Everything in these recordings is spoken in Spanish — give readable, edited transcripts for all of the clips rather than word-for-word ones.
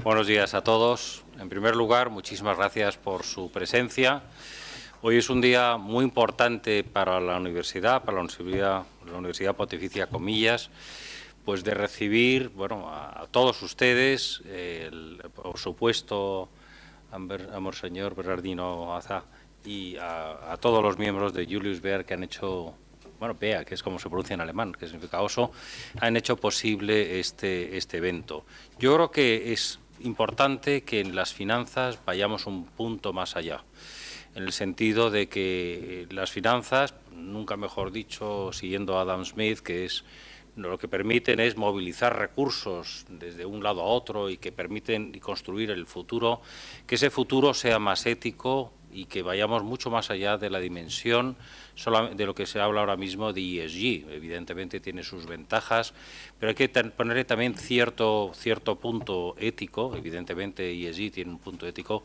Buenos días a todos. En primer lugar, muchísimas gracias por su presencia. Hoy es un día muy importante para la universidad, para la Universidad Pontificia Comillas, pues de recibir, bueno, a todos ustedes, por supuesto, a Monseñor Bernardino Azá y a todos los miembros de Julius Baer que han hecho, bueno, BEA, que es como se pronuncia en alemán, que significa oso, han hecho posible este evento. Yo creo que es importante que en las finanzas vayamos un punto más allá, en el sentido de que las finanzas, nunca mejor dicho, siguiendo a Adam Smith, que es lo que permiten es movilizar recursos desde un lado a otro y que permiten construir el futuro, que ese futuro sea más ético y que vayamos mucho más allá de la dimensión de lo que se habla ahora mismo de ESG. Evidentemente tiene sus ventajas, pero hay que ponerle también cierto punto ético. Evidentemente ESG tiene un punto ético,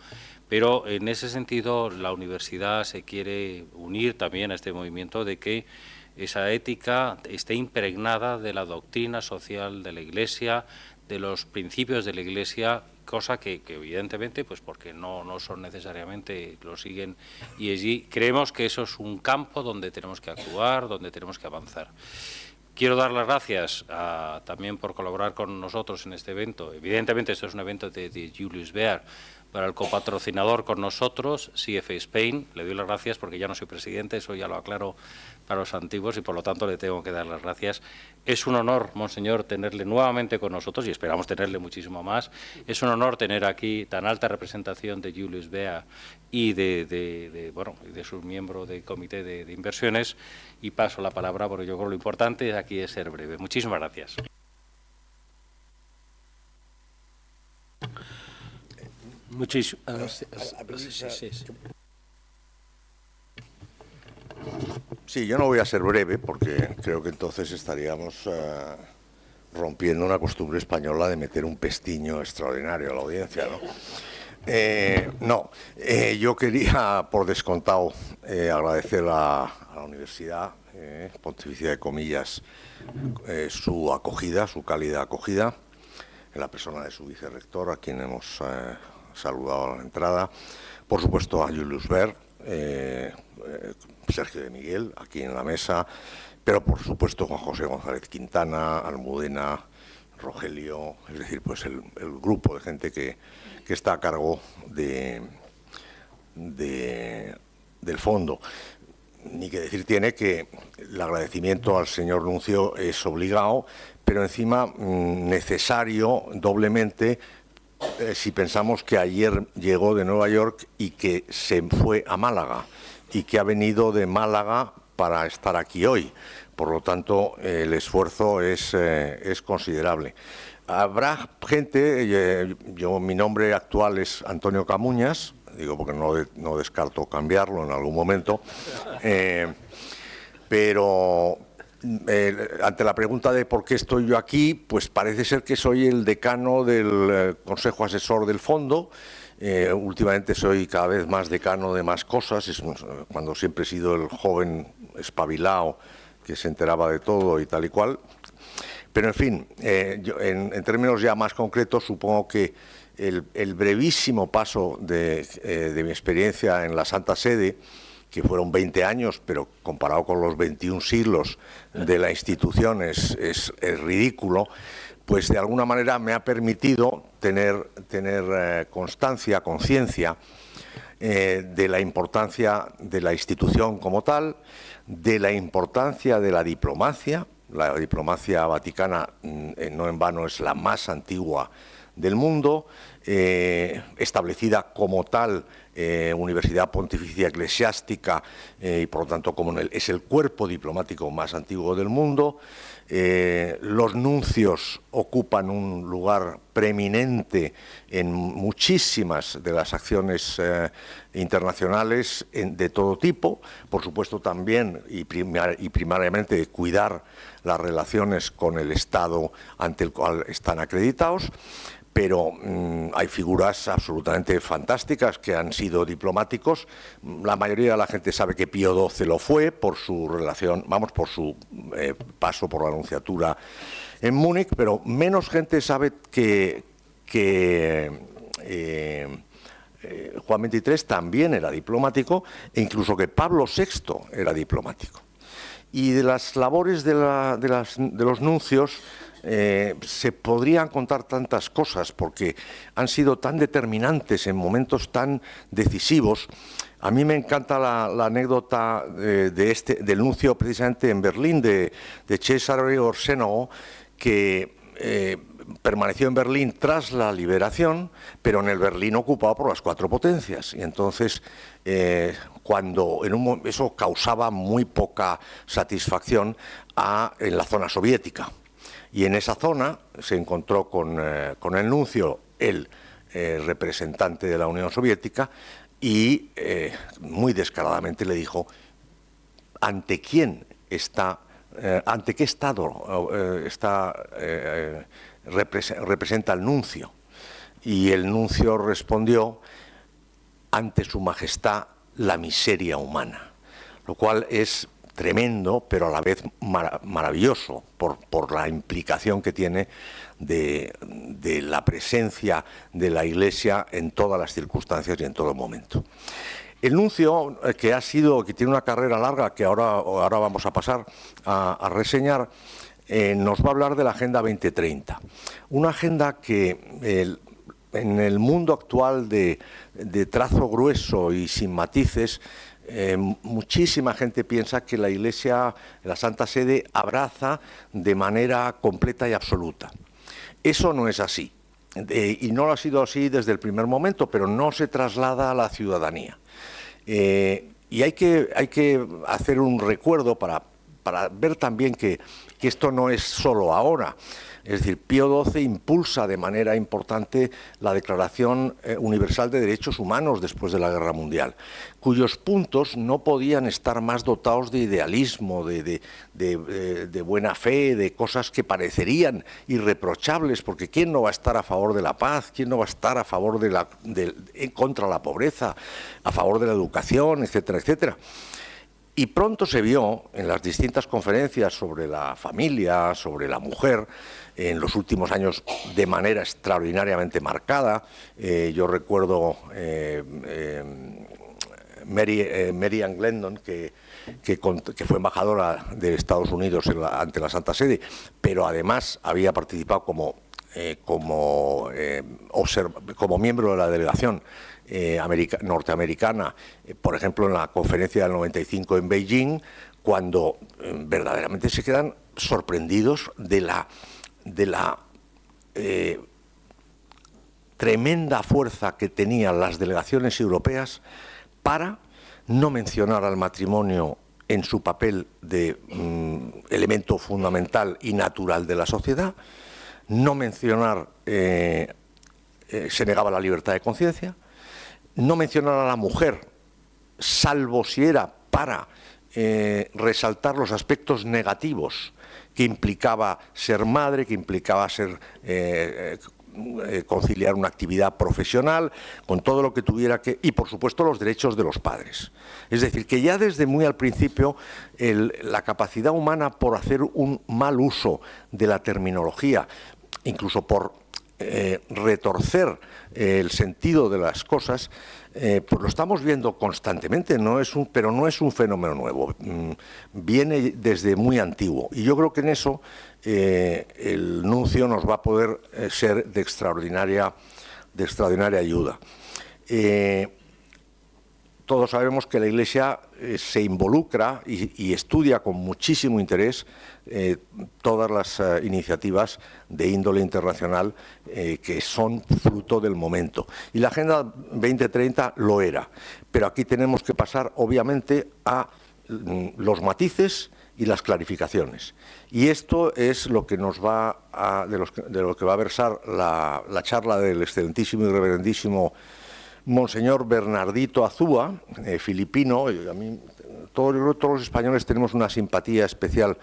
pero en ese sentido la universidad se quiere unir también a este movimiento de que esa ética esté impregnada de la doctrina social de la Iglesia, de los principios de la Iglesia, cosa que evidentemente, pues porque no son necesariamente, lo siguen, y allí creemos que eso es un campo donde tenemos que actuar, donde tenemos que avanzar. Quiero dar las gracias también por colaborar con nosotros en este evento. Evidentemente esto es un evento de Julius Baer, para el copatrocinador con nosotros, CFA Spain. Le doy las gracias porque ya no soy presidente, eso ya lo aclaro para los antiguos y por lo tanto le tengo que dar las gracias. Es un honor, Monseñor, tenerle nuevamente con nosotros y esperamos tenerle muchísimo más. Es un honor tener aquí tan alta representación de Julius Baer y de su miembro del Comité de Inversiones, y paso la palabra porque yo creo que lo importante aquí es ser breve. Muchísimas gracias. Sí, yo no voy a ser breve porque creo que entonces estaríamos rompiendo una costumbre española de meter un pestiño extraordinario a la audiencia, ¿no? Yo quería, por descontado, agradecer a la Universidad Pontificia de Comillas su acogida, su cálida acogida, en la persona de su vicerrector, a quien hemos saludado a la entrada, por supuesto a Julius Baer, Sergio de Miguel, aquí en la mesa, pero por supuesto Juan José González Quintana, Almudena, Rogelio, es decir, pues el grupo de gente que está a cargo del fondo. Ni que decir tiene que el agradecimiento al señor Nuncio es obligado, pero encima necesario doblemente si pensamos que ayer llegó de Nueva York y que se fue a Málaga y que ha venido de Málaga para estar aquí hoy. Por lo tanto, el esfuerzo es considerable. Habrá gente, mi nombre actual es Antonio Camuñas, digo porque no descarto cambiarlo en algún momento, pero ante la pregunta de por qué estoy yo aquí, pues parece ser que soy el decano del Consejo Asesor del Fondo. Últimamente soy cada vez más decano de más cosas, cuando siempre he sido el joven espabilado que se enteraba de todo y tal y cual. Pero en fin, en términos ya más concretos, supongo que el brevísimo paso de mi experiencia en la Santa Sede, que fueron 20 años, pero comparado con los 21 siglos de la institución es ridículo, pues de alguna manera me ha permitido tener constancia, conciencia de la importancia de la institución como tal, de la importancia de la diplomacia. La diplomacia vaticana, no en vano, es la más antigua del mundo, establecida como tal, Universidad Pontificia Eclesiástica, y por lo tanto es el cuerpo diplomático más antiguo del mundo. Los nuncios ocupan un lugar preeminente en muchísimas de las acciones internacionales de todo tipo, por supuesto también y primariamente cuidar las relaciones con el Estado ante el cual están acreditados. Pero hay figuras absolutamente fantásticas que han sido diplomáticos. La mayoría de la gente sabe que Pío XII lo fue por su relación, por su paso por la nunciatura en Múnich, pero menos gente sabe que que Juan XXIII también era diplomático e incluso que Pablo VI era diplomático. Y de las labores de los nuncios se podrían contar tantas cosas porque han sido tan determinantes en momentos tan decisivos. A mí me encanta la anécdota del nuncio precisamente en Berlín, de Cesare Orseno, que permaneció en Berlín tras la liberación, pero en el Berlín ocupado por las cuatro potencias. Y entonces, eso causaba muy poca satisfacción en la zona soviética. Y en esa zona se encontró con el nuncio, el representante de la Unión Soviética, y muy descaradamente le dijo ante qué Estado representa el nuncio. Y el nuncio respondió: ante su majestad la miseria humana, lo cual es tremendo, pero a la vez maravilloso por la implicación que tiene de la presencia de la Iglesia en todas las circunstancias y en todo momento. El nuncio, que tiene una carrera larga que ahora vamos a pasar a reseñar, nos va a hablar de la Agenda 2030. Una agenda que en el mundo actual de trazo grueso y sin matices, muchísima gente piensa que la Iglesia, la Santa Sede, abraza de manera completa y absoluta. Eso no es así, y no lo ha sido así desde el primer momento, pero no se traslada a la ciudadanía. Y hay que hacer un recuerdo para ver también que esto no es solo ahora. Es decir, Pío XII impulsa de manera importante la Declaración Universal de Derechos Humanos después de la Guerra Mundial, cuyos puntos no podían estar más dotados de idealismo, de buena fe, de cosas que parecerían irreprochables, porque ¿quién no va a estar a favor de la paz? ¿Quién no va a estar a favor contra la pobreza, a favor de la educación, etcétera, etcétera? Y pronto se vio en las distintas conferencias sobre la familia, sobre la mujer, en los últimos años de manera extraordinariamente marcada. Yo recuerdo Mary Ann Glendon, que fue embajadora de Estados Unidos ante la Santa Sede, pero además había participado como miembro de la delegación norteamericana, por ejemplo, en la conferencia del 95 en Beijing, cuando verdaderamente se quedan sorprendidos de la tremenda fuerza que tenían las delegaciones europeas para no mencionar al matrimonio en su papel de elemento fundamental y natural de la sociedad, no mencionar, se negaba la libertad de conciencia, no mencionar a la mujer, salvo si era para resaltar los aspectos negativos que implicaba ser madre, que implicaba conciliar una actividad profesional, con todo lo que tuviera que... y por supuesto los derechos de los padres. Es decir, que ya desde muy al principio la capacidad humana por hacer un mal uso de la terminología, incluso por retorcer el sentido de las cosas, pues lo estamos viendo constantemente, pero no es un fenómeno nuevo, viene desde muy antiguo, y yo creo que en eso el nuncio nos va a poder ser de extraordinaria ayuda. Todos sabemos que la Iglesia se involucra y estudia con muchísimo interés todas las iniciativas de índole internacional que son fruto del momento. Y la Agenda 2030 lo era. Pero aquí tenemos que pasar, obviamente, a los matices y las clarificaciones. Y esto es lo que nos de lo que va a versar la charla del excelentísimo y reverendísimo Monseñor Bernardito Azúa, filipino. A mí, todos los españoles tenemos una simpatía especial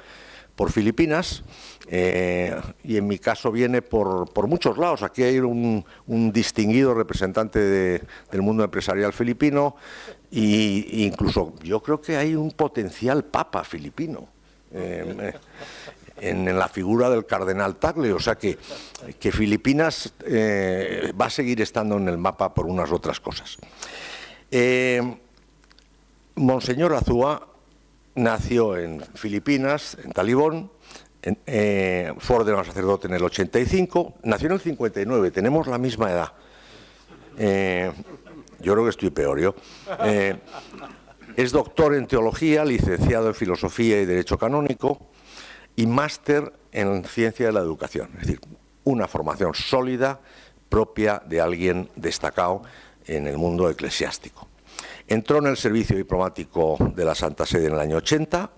por Filipinas, y en mi caso viene por muchos lados. Aquí hay un distinguido representante del mundo empresarial filipino, e incluso yo creo que hay un potencial papa filipino. en la figura del cardenal Tagle, o sea que Filipinas va a seguir estando en el mapa por unas otras cosas. Monseñor Azúa nació en Filipinas, en Talibón, fue ordenado sacerdote en el 85, nació en el 59, tenemos la misma edad. Yo creo que estoy peor yo. Es doctor en teología, licenciado en filosofía y derecho canónico y máster en ciencia de la educación. Es decir, una formación sólida propia de alguien destacado en el mundo eclesiástico. Entró en el servicio diplomático de la Santa Sede en el año 80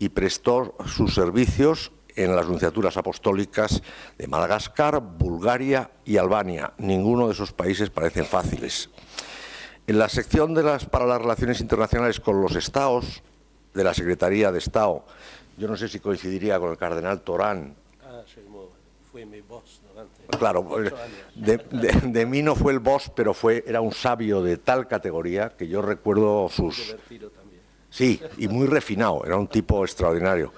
y prestó sus servicios en las nunciaturas apostólicas de Madagascar, Bulgaria y Albania. Ninguno de esos países parecen fáciles. En la sección para las relaciones internacionales con los Estados, de la Secretaría de Estado, yo no sé si coincidiría con el cardenal Torán. Fue mi boss durante Claro, de mí no fue el boss, pero era un sabio de tal categoría que yo recuerdo sus... divertido también. Sí, y muy refinado, era un tipo extraordinario.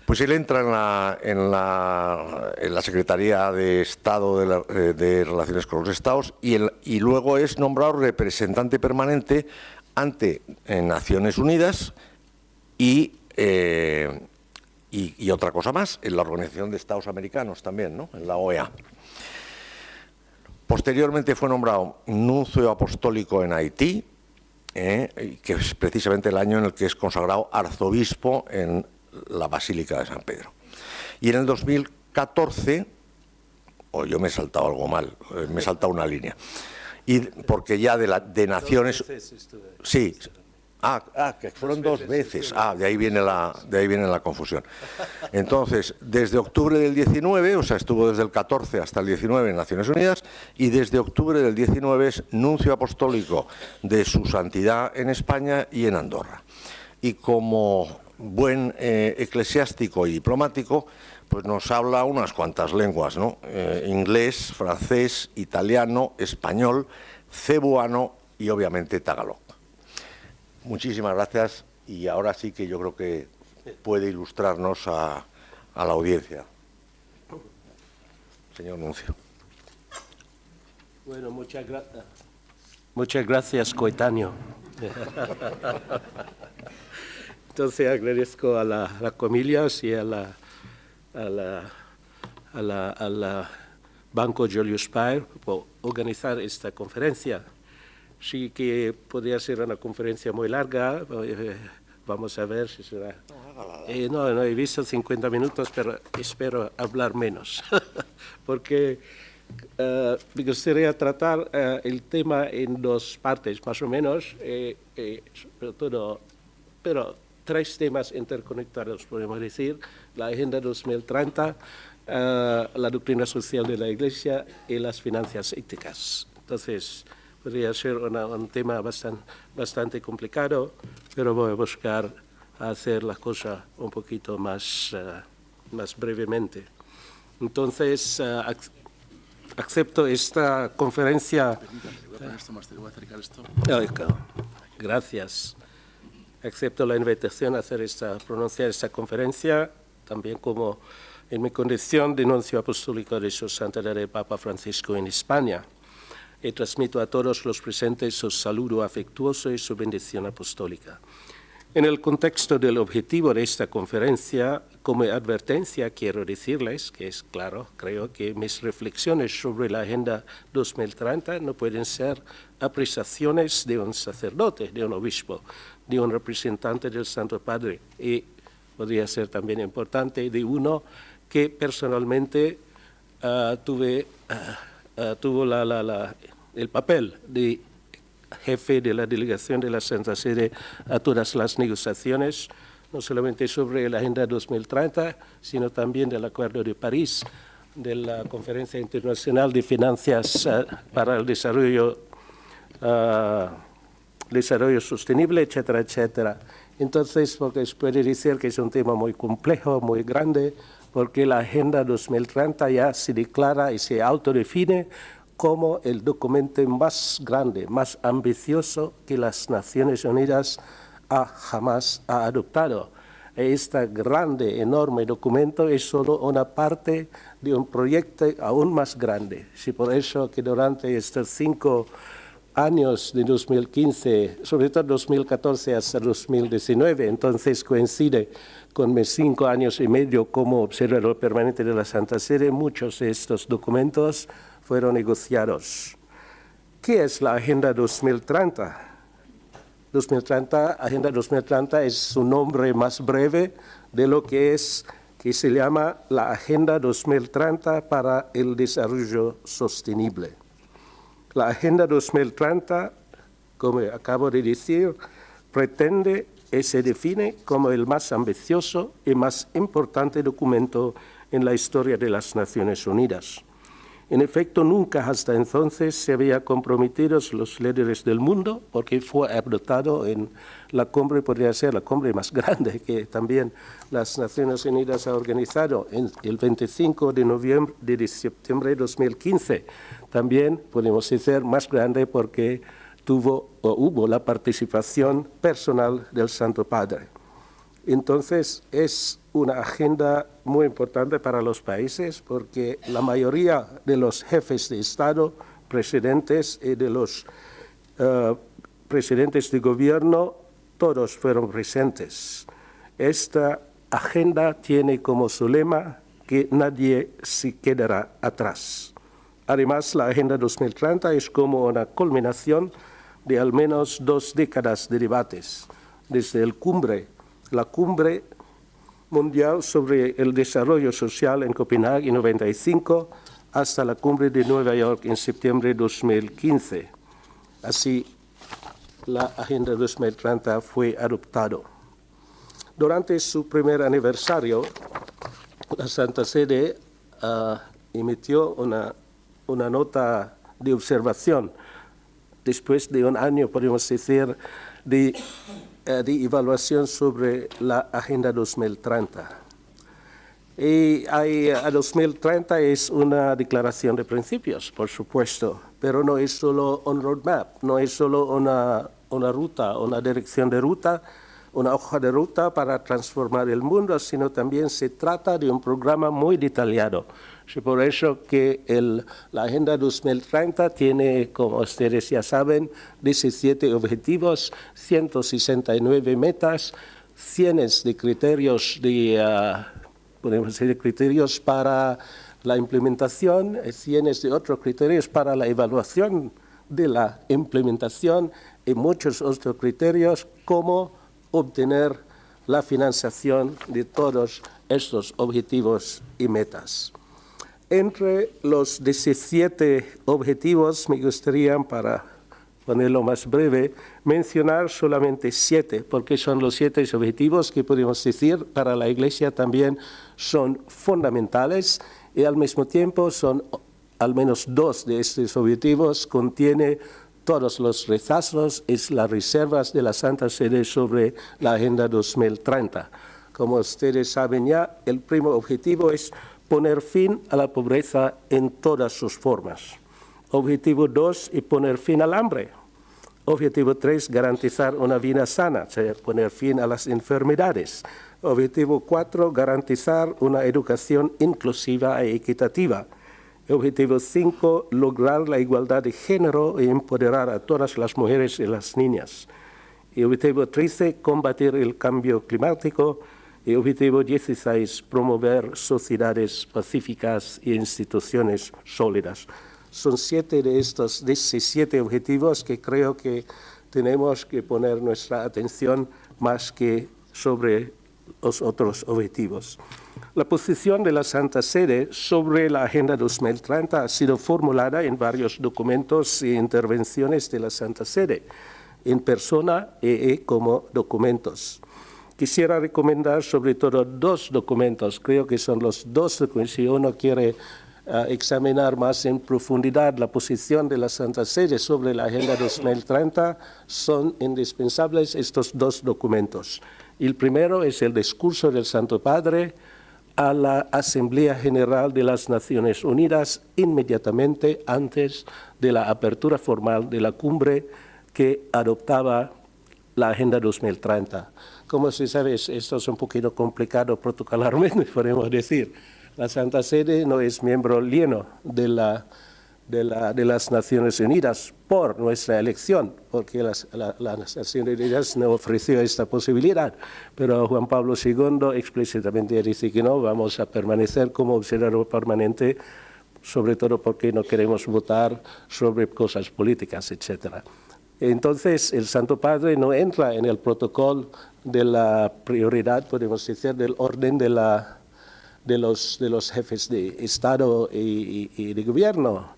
Pues él entra en la Secretaría de Estado de Relaciones con los Estados y luego es nombrado representante permanente ante Naciones Unidas y otra cosa más, en la Organización de Estados Americanos también, ¿no? En la OEA. Posteriormente fue nombrado nuncio apostólico en Haití, que es precisamente el año en el que es consagrado arzobispo en la Basílica de San Pedro. Y en el 2014, yo me he saltado algo mal, me he saltado una línea, y porque ya de Naciones... Sí, que fueron 2 veces, de ahí viene la confusión. Entonces, desde octubre del 19, o sea, estuvo desde el 14 hasta el 19 en Naciones Unidas, y desde octubre del 19 es nuncio apostólico de su santidad en España y en Andorra. Y como buen eclesiástico y diplomático, pues nos habla unas cuantas lenguas, ¿no? Inglés, francés, italiano, español, cebuano y obviamente tagalog. Muchísimas gracias y ahora sí que yo creo que puede ilustrarnos a la audiencia. Señor nuncio. Bueno, muchas gracias, coetáneo. Entonces agradezco a las familias y a la Banco Julius Baer por organizar esta conferencia. Sí que podría ser una conferencia muy larga, vamos a ver si será. No he visto 50 minutos, pero espero hablar menos, porque me gustaría tratar el tema en 2 partes, más o menos, sobre todo, pero 3 temas interconectados, podemos decir: la Agenda 2030, la doctrina social de la Iglesia y las finanzas éticas. Entonces, podría ser un tema bastante complicado, pero voy a buscar hacer la cosa un poquito más brevemente. Entonces, acepto esta conferencia. Gracias. Acepto la invitación a pronunciar esta conferencia, también como en mi condición de nuncio apostólico de su santidad el Papa Francisco en España. Y transmito a todos los presentes su saludo afectuoso y su bendición apostólica. En el contexto del objetivo de esta conferencia, como advertencia, quiero decirles que es claro, creo que mis reflexiones sobre la Agenda 2030 no pueden ser apreciaciones de un sacerdote, de un obispo, de un representante del Santo Padre, y podría ser también importante de uno que personalmente tuvo el papel de jefe de la delegación de la Santa Sede a todas las negociaciones, no solamente sobre la Agenda 2030, sino también del Acuerdo de París, de la Conferencia Internacional de Finanzas para el Desarrollo Sostenible, etcétera, etcétera. Entonces, porque se puede decir que es un tema muy complejo, muy grande, porque la Agenda 2030 ya se declara y se autodefine como el documento más grande, más ambicioso que las Naciones Unidas jamás ha adoptado. Este grande, enorme documento es solo una parte de un proyecto aún más grande. Y por eso que durante estos 5 años de 2015, sobre todo 2014 hasta 2019, entonces coincide con mis 5 años y medio como observador permanente de la Santa Sede, muchos de estos documentos fueron negociados. ¿Qué es la Agenda 2030? Agenda 2030 es su nombre más breve de lo que se llama la Agenda 2030 para el Desarrollo Sostenible. La Agenda 2030, como acabo de decir, pretende y se define como el más ambicioso y más importante documento en la historia de las Naciones Unidas. En efecto, nunca hasta entonces se había comprometido los líderes del mundo, porque fue adoptado en la cumbre, podría ser la cumbre más grande que también las Naciones Unidas ha organizado, en el 25 de septiembre de 2015. También podemos decir más grande porque hubo la participación personal del Santo Padre. Entonces, es una agenda muy importante para los países porque la mayoría de los jefes de Estado, presidentes y de los presidentes de gobierno, todos fueron presentes. Esta agenda tiene como su lema que nadie se quedará atrás. Además, la Agenda 2030 es como una culminación de al menos 2 décadas de debates, desde la cumbre mundial sobre el desarrollo social en Copenhague en 95 hasta la cumbre de Nueva York en septiembre de 2015. Así, la Agenda 2030 fue adoptado. Durante su primer aniversario, la Santa Sede emitió una nota de observación después de un año, podemos decir, de evaluación sobre la Agenda 2030. Y a 2030 es una declaración de principios, por supuesto, pero no es solo un roadmap, no es solo una ruta, una dirección de ruta, una hoja de ruta para transformar el mundo, sino también se trata de un programa muy detallado. Es por eso que la Agenda 2030 tiene, como ustedes ya saben, 17 objetivos, 169 metas, cientos de criterios, podemos decir, criterios para la implementación, cientos de otros criterios para la evaluación de la implementación y muchos otros criterios como obtener la financiación de todos estos objetivos y metas. Entre los 17 objetivos, me gustaría, para ponerlo más breve, mencionar solamente 7, porque son los 7 objetivos que podemos decir para la Iglesia también son fundamentales y al mismo tiempo son al menos 2 de estos objetivos contiene todos los rechazos y las reservas de la Santa Sede sobre la Agenda 2030. Como ustedes saben ya, el primer objetivo es poner fin a la pobreza en todas sus formas. Objetivo 2 es poner fin al hambre. Objetivo 3, garantizar una vida sana, o sea, poner fin a las enfermedades. Objetivo 4, garantizar una educación inclusiva e equitativa. Objetivo 5, lograr la igualdad de género e empoderar a todas las mujeres y las niñas. Y objetivo 13, combatir el cambio climático. Y objetivo 16, promover sociedades pacíficas e instituciones sólidas. Son 7 de estos 17 objetivos que creo que tenemos que poner nuestra atención más que sobre los otros objetivos. La posición de la Santa Sede sobre la Agenda 2030 ha sido formulada en varios documentos e intervenciones de la Santa Sede, en persona y como documentos. Quisiera recomendar sobre todo 2 documentos, creo que son los 2 documentos, si uno quiere examinar más en profundidad la posición de la Santa Sede sobre la Agenda 2030, son indispensables estos 2 documentos. El primero es el discurso del Santo Padre a la Asamblea General de las Naciones Unidas inmediatamente antes de la apertura formal de la cumbre que adoptaba la Agenda 2030. como se sabe, esto es un poquito complicado protocolarmente, podemos decir. La Santa Sede no es miembro lleno de las Naciones Unidas por nuestra elección, porque las Naciones Unidas no ofreció esta posibilidad, pero Juan Pablo II explícitamente dice que no, vamos a permanecer como observador permanente, sobre todo porque no queremos votar sobre cosas políticas, etc. Entonces, el Santo Padre no entra en el protocolo de la prioridad, podemos decir, del orden de los jefes de Estado y de gobierno.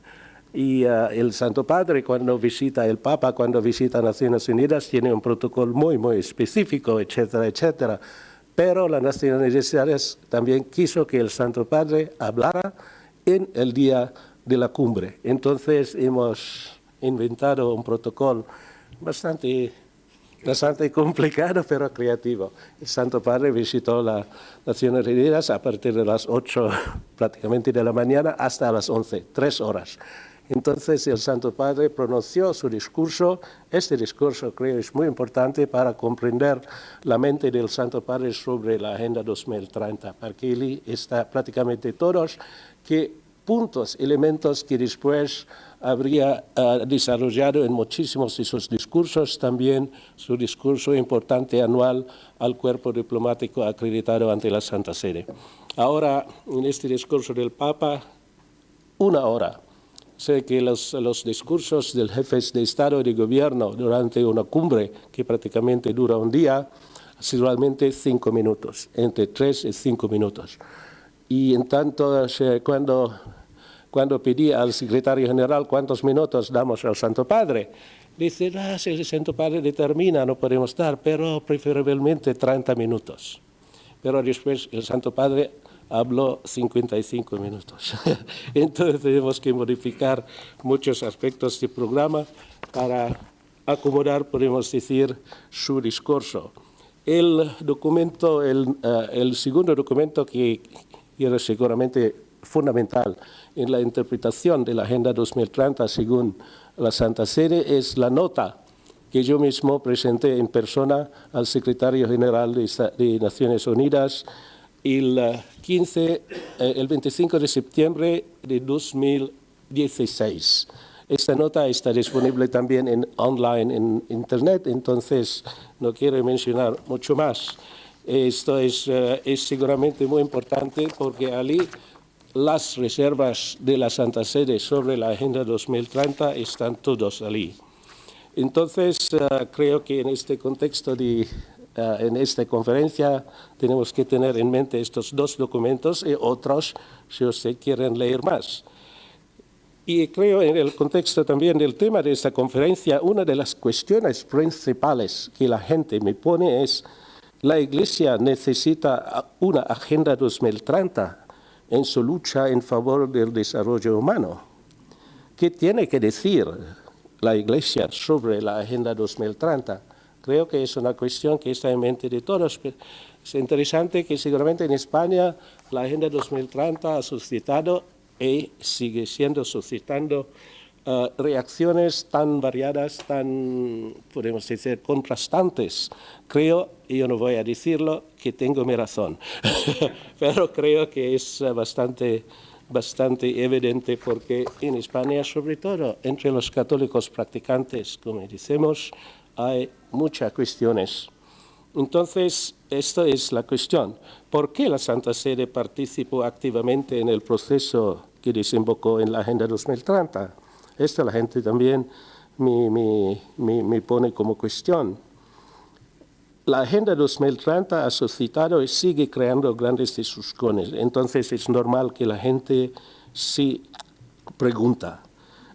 Y el Santo Padre, cuando visita el Papa, cuando visita Naciones Unidas, tiene un protocolo muy, muy específico, etcétera, etcétera. Pero las Naciones Unidas también quiso que el Santo Padre hablara en el día de la cumbre. Entonces, hemos inventado un protocolo bastante complicado, pero creativo. El Santo Padre visitó las Naciones Unidas a partir de las 8 prácticamente de la mañana hasta las 11, 3 horas. Entonces el Santo Padre pronunció su discurso. Este discurso creo es muy importante para comprender la mente del Santo Padre sobre la Agenda 2030, porque él está prácticamente todos puntos, elementos que después habría desarrollado en muchísimos de sus discursos, también su discurso importante anual al cuerpo diplomático acreditado ante la Santa Sede. Ahora, en este discurso del Papa, 1 hora. Sé que los discursos del jefes de Estado y de Gobierno durante una cumbre que prácticamente dura un día, realmente 5 minutos, entre 3 y 5 minutos. Y en tanto, cuando pedí al secretario general cuántos minutos damos al Santo Padre, dice, si el Santo Padre determina, no podemos dar, pero preferiblemente 30 minutos. Pero después el Santo Padre habló 55 minutos. Entonces tenemos que modificar muchos aspectos del programa para acomodar, podemos decir, su discurso. El segundo documento que era seguramente fundamental en la interpretación de la Agenda 2030 según la Santa Sede es la nota que yo mismo presenté en persona al secretario general de Naciones Unidas el 25 de septiembre de 2016. Esta nota está disponible también online en Internet, entonces no quiero mencionar mucho más. Esto es seguramente muy importante porque allí las reservas de la Santa Sede sobre la Agenda 2030 están todos allí. Entonces, creo que en este contexto en esta conferencia tenemos que tener en mente estos 2 documentos y otros si ustedes quieren leer más. Y creo en el contexto también del tema de esta conferencia, una de las cuestiones principales que la gente me pone es la Iglesia necesita una Agenda 2030 en su lucha en favor del desarrollo humano. ¿Qué tiene que decir la Iglesia sobre la Agenda 2030? Creo que es una cuestión que está en mente de todos. Es interesante que seguramente en España la Agenda 2030 ha suscitado y sigue suscitando reacciones tan variadas, tan, podemos decir, contrastantes. Creo, y yo no voy a decirlo, que tengo mi razón, pero creo que es bastante evidente porque en España, sobre todo entre los católicos practicantes, como decimos, hay muchas cuestiones. Entonces, esta es la cuestión. ¿Por qué la Santa Sede participó activamente en el proceso que desembocó en la Agenda 2030? Esto la gente también me pone como cuestión. La Agenda 2030 ha suscitado y sigue creando grandes discusiones. Entonces, es normal que la gente se pregunta.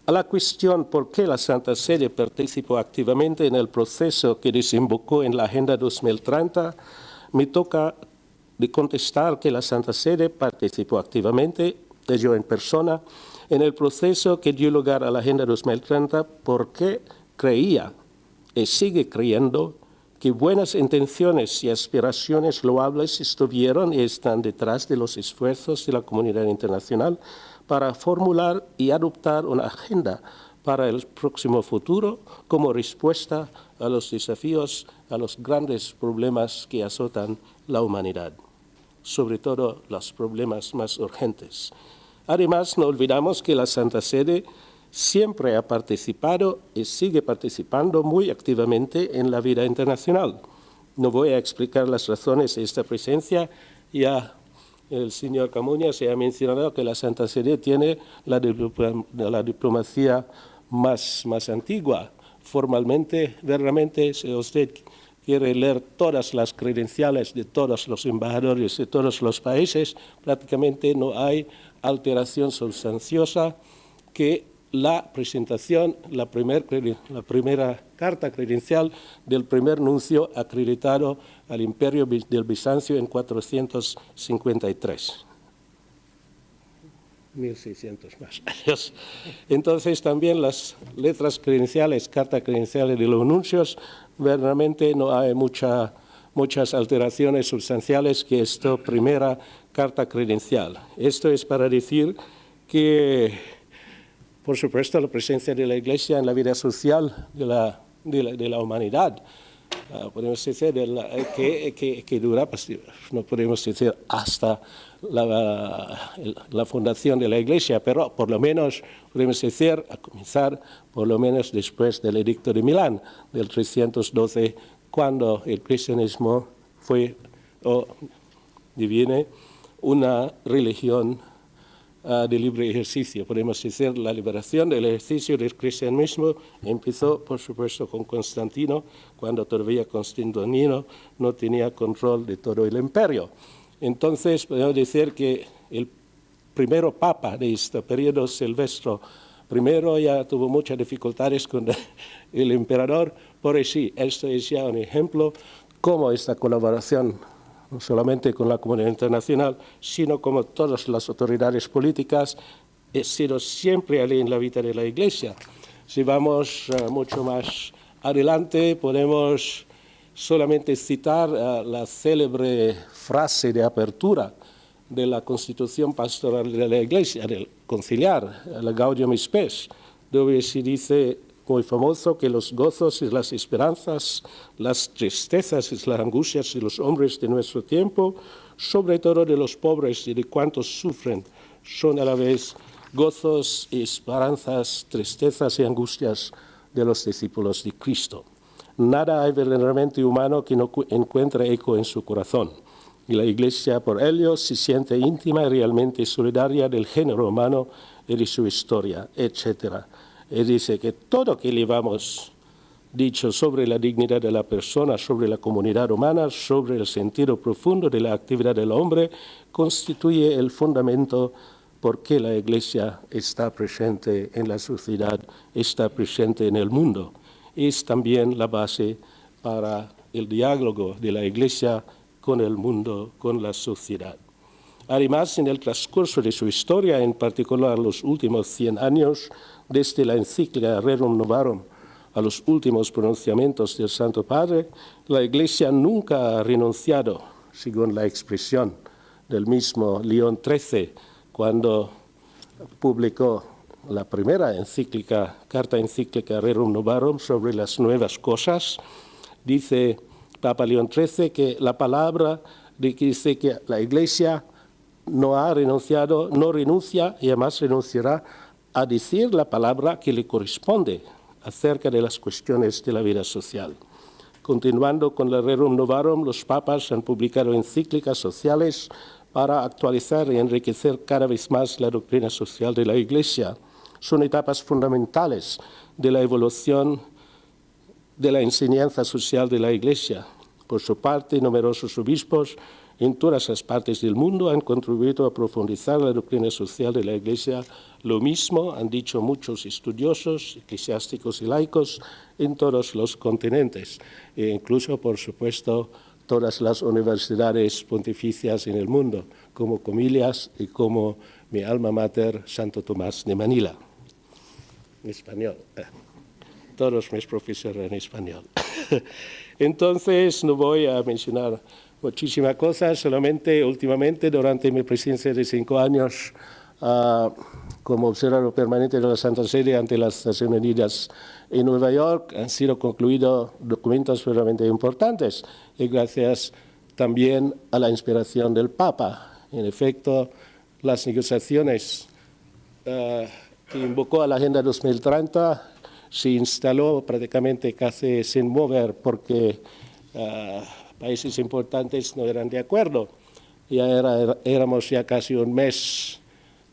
A la cuestión por qué la Santa Sede participó activamente en el proceso que desembocó en la Agenda 2030, me toca de contestar que la Santa Sede participó activamente, yo en persona, en el proceso que dio lugar a la Agenda 2030 porque creía y sigue creyendo que buenas intenciones y aspiraciones loables estuvieron y están detrás de los esfuerzos de la comunidad internacional para formular y adoptar una agenda para el próximo futuro como respuesta a los desafíos, a los grandes problemas que azotan la humanidad, sobre todo los problemas más urgentes. Además, no olvidamos que la Santa Sede siempre ha participado y sigue participando muy activamente en la vida internacional. No voy a explicar las razones de esta presencia, ya el señor Camuñas se ha mencionado que la Santa Sede tiene la diplomacia más antigua. Formalmente, verdaderamente, si usted quiere leer todas las credenciales de todos los embajadores de todos los países, prácticamente no hay alteración sustanciosa que la presentación, la primera carta credencial del primer nuncio acreditado al Imperio del Bizancio en 453. 1600 más años. Entonces también las letras credenciales, cartas credenciales de los nuncios, verdaderamente no hay muchas alteraciones sustanciales que esta primera carta credencial. Esto es para decir que, por supuesto, la presencia de la Iglesia en la vida social de la humanidad, podemos decir que dura, no podemos decir hasta la fundación de la Iglesia, pero por lo menos podemos decir, a comenzar por lo menos después del Edicto de Milán, del 312, cuando el cristianismo diviene una religión de libre ejercicio. Podemos decir, la liberación del ejercicio del cristianismo empezó, por supuesto, con Constantino, cuando todavía Constantino no tenía control de todo el imperio. Entonces, podemos decir que el primer papa de este periodo, Silvestro I, ya tuvo muchas dificultades con el emperador. Por sí, esto es ya un ejemplo cómo esta colaboración, no solamente con la comunidad internacional, sino con todas las autoridades políticas, ha sido siempre allí en la vida de la Iglesia. Si vamos mucho más adelante, podemos solamente citar la célebre frase de apertura de la Constitución Pastoral de la Iglesia, del conciliar, la Gaudium Spes, donde se dice muy famoso que los gozos y las esperanzas, las tristezas y las angustias de los hombres de nuestro tiempo, sobre todo de los pobres y de cuantos sufren, son a la vez gozos y esperanzas, tristezas y angustias de los discípulos de Cristo. Nada hay verdaderamente humano que no encuentre eco en su corazón, y la Iglesia por ello se siente íntima y realmente solidaria del género humano y de su historia, etc. Y dice que todo lo que llevamos dicho sobre la dignidad de la persona, sobre la comunidad humana, sobre el sentido profundo de la actividad del hombre, constituye el fundamento por qué la Iglesia está presente en la sociedad, está presente en el mundo. Es también la base para el diálogo de la Iglesia con el mundo, con la sociedad. Además, en el transcurso de su historia, en particular los últimos 100 años, desde la encíclica Rerum Novarum a los últimos pronunciamientos del Santo Padre, la Iglesia nunca ha renunciado, según la expresión del mismo León XIII, cuando publicó la primera encíclica, carta encíclica Rerum Novarum sobre las nuevas cosas. Dice Papa León XIII que la palabra dice que la Iglesia no ha renunciado, no renuncia y además renunciará a decir la palabra que le corresponde acerca de las cuestiones de la vida social. Continuando con la Rerum Novarum, los papas han publicado encíclicas sociales para actualizar y enriquecer cada vez más la doctrina social de la Iglesia. Son etapas fundamentales de la evolución de la enseñanza social de la Iglesia. Por su parte, numerosos obispos en todas las partes del mundo han contribuido a profundizar la doctrina social de la Iglesia. Lo mismo han dicho muchos estudiosos, eclesiásticos y laicos en todos los continentes, e incluso, por supuesto, todas las universidades pontificias en el mundo, como Comillas y como mi alma mater, Santo Tomás de Manila. En español. Todos mis profesores en español. Entonces, no voy a mencionar muchísimas cosas, solamente últimamente, durante mi presidencia de 5 años, como observador permanente de la Santa Sede ante las Naciones Unidas en Nueva York. Han sido concluidos documentos realmente importantes y gracias también a la inspiración del Papa. En efecto, las negociaciones que invocó a la Agenda 2030 se instaló prácticamente casi sin mover porque países importantes no eran de acuerdo. Ya éramos ya casi un mes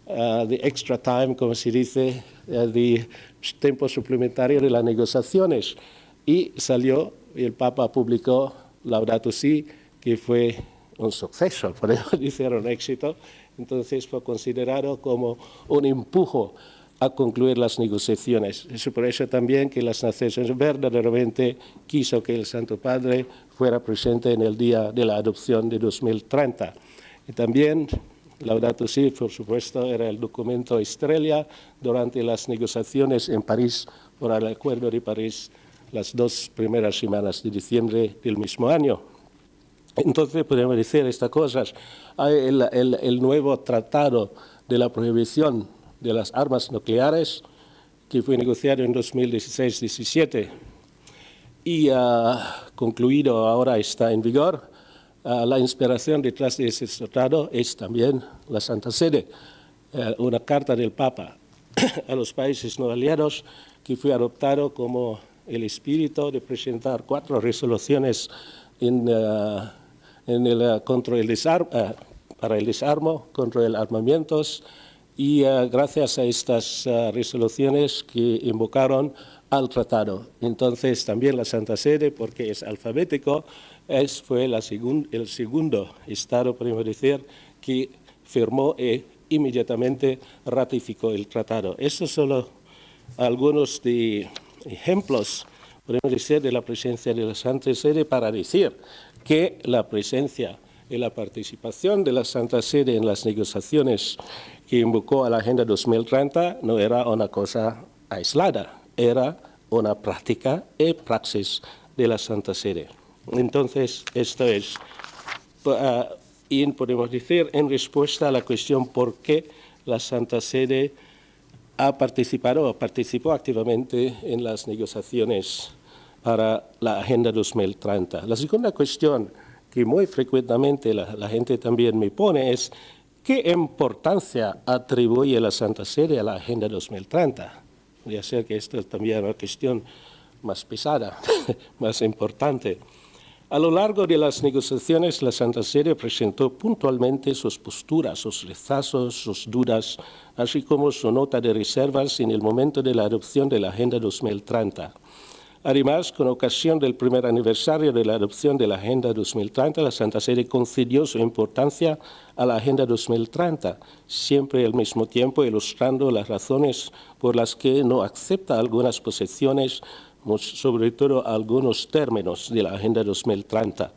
de extra time, como se dice, de tiempo suplementario de las negociaciones. Y salió, y el Papa publicó Laudato Si, que fue un suceso, podemos decir un éxito. Entonces fue considerado como un empuje a concluir las negociaciones. Es por eso también que las Naciones verdaderamente quiso que el Santo Padre fuera presente en el día de la adopción de 2030. Y también Laudato Si, por supuesto, era el documento estrella durante las negociaciones en París por el Acuerdo de París las 2 primeras semanas de diciembre del mismo año. Entonces podemos decir estas cosas. Hay el nuevo tratado de la prohibición de las armas nucleares que fue negociado en 2016-17 y concluido ahora está en vigor. La inspiración detrás de ese tratado es también la Santa Sede, una carta del Papa a los países no aliados que fue adoptado como el espíritu de presentar 4 resoluciones contra el para el desarme, contra el armamentos y gracias a estas resoluciones que invocaron al tratado. Entonces también la Santa Sede, porque es alfabético, fue el segundo Estado, podemos decir, que firmó e inmediatamente ratificó el tratado. Estos son solo algunos de ejemplos, podemos decir, de la presencia de la Santa Sede para decir que la presencia y la participación de la Santa Sede en las negociaciones que invocó a la Agenda 2030 no era una cosa aislada, era una práctica y praxis de la Santa Sede. Entonces, esto es, y podemos decir, en respuesta a la cuestión por qué la Santa Sede participó activamente en las negociaciones para la Agenda 2030. La segunda cuestión que muy frecuentemente la gente también me pone es ¿qué importancia atribuye la Santa Sede a la Agenda 2030? Podría ser que esto es también una cuestión más pesada, más importante. A lo largo de las negociaciones, la Santa Sede presentó puntualmente sus posturas, sus rechazos, sus dudas, así como su nota de reservas en el momento de la adopción de la Agenda 2030. Además, con ocasión del primer aniversario de la adopción de la Agenda 2030, la Santa Sede concedió su importancia a la Agenda 2030, siempre al mismo tiempo ilustrando las razones por las que no acepta algunas posiciones, sobre todo algunos términos de la Agenda 2030.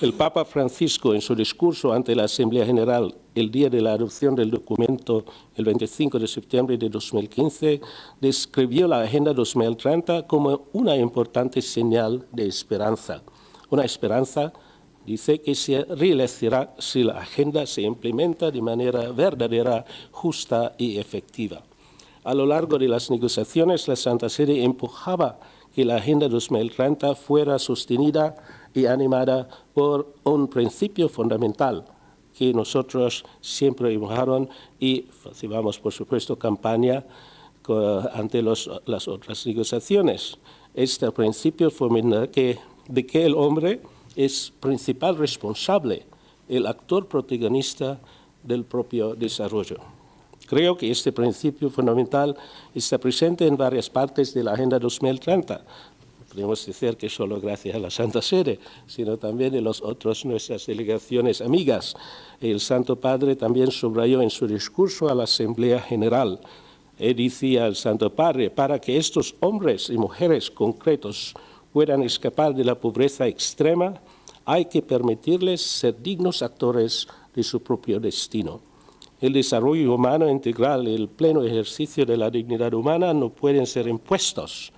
El Papa Francisco, en su discurso ante la Asamblea General el día de la adopción del documento, el 25 de septiembre de 2015, describió la Agenda 2030 como una importante señal de esperanza. Una esperanza, dice, que se realizará si la Agenda se implementa de manera verdadera, justa y efectiva. A lo largo de las negociaciones, la Santa Sede empujaba que la Agenda 2030 fuera sostenida y animada por un principio fundamental que nosotros siempre empujaron y llevamos, por supuesto, campaña ante las otras negociaciones. Este principio fundamental de que el hombre es principal responsable, el actor protagonista del propio desarrollo. Creo que este principio fundamental está presente en varias partes de la Agenda 2030. Podemos decir que solo gracias a la Santa Sede, sino también en nuestras delegaciones amigas. El Santo Padre también subrayó en su discurso a la Asamblea General. Decía el Santo Padre, para que estos hombres y mujeres concretos puedan escapar de la pobreza extrema, hay que permitirles ser dignos actores de su propio destino. El desarrollo humano integral y el pleno ejercicio de la dignidad humana no pueden ser impuestos.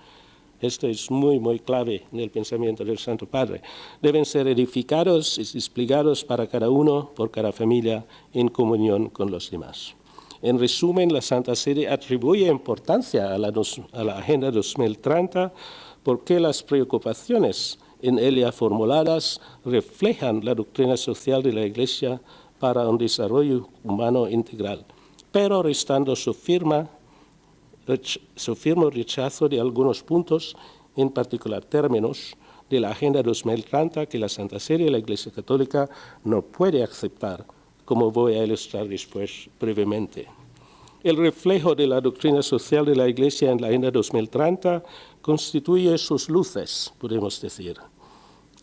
Esto es muy, muy clave en el pensamiento del Santo Padre. Deben ser edificados y desplegados para cada uno, por cada familia, en comunión con los demás. En resumen, la Santa Sede atribuye importancia a la Agenda 2030 porque las preocupaciones en ella formuladas reflejan la doctrina social de la Iglesia para un desarrollo humano integral, pero restando su firme rechazo de algunos puntos, en particular términos de la Agenda 2030 que la Santa Sede y la Iglesia Católica no puede aceptar, como voy a ilustrar después brevemente. El reflejo de la doctrina social de la Iglesia en la Agenda 2030 constituye sus luces, podemos decir,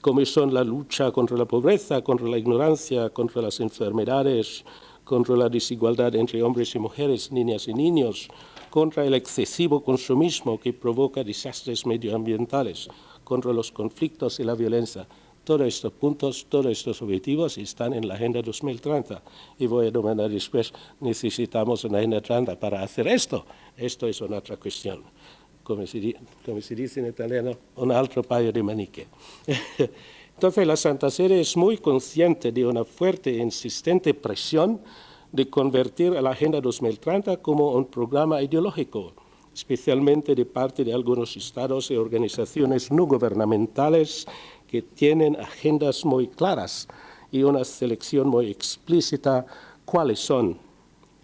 como son la lucha contra la pobreza, contra la ignorancia, contra las enfermedades, contra la desigualdad entre hombres y mujeres, niñas y niños, contra el excesivo consumismo que provoca desastres medioambientales, contra los conflictos y la violencia. Todos estos puntos, todos estos objetivos están en la Agenda 2030. Y voy a demandar después, necesitamos una Agenda 30 para hacer esto. Esto es una otra cuestión. Como se dice en italiano, un altro paio di maniche. Entonces, la Santa Sede es muy consciente de una fuerte e insistente presión de convertir a la Agenda 2030 como un programa ideológico, especialmente de parte de algunos estados y organizaciones no gubernamentales que tienen agendas muy claras y una selección muy explícita cuáles son,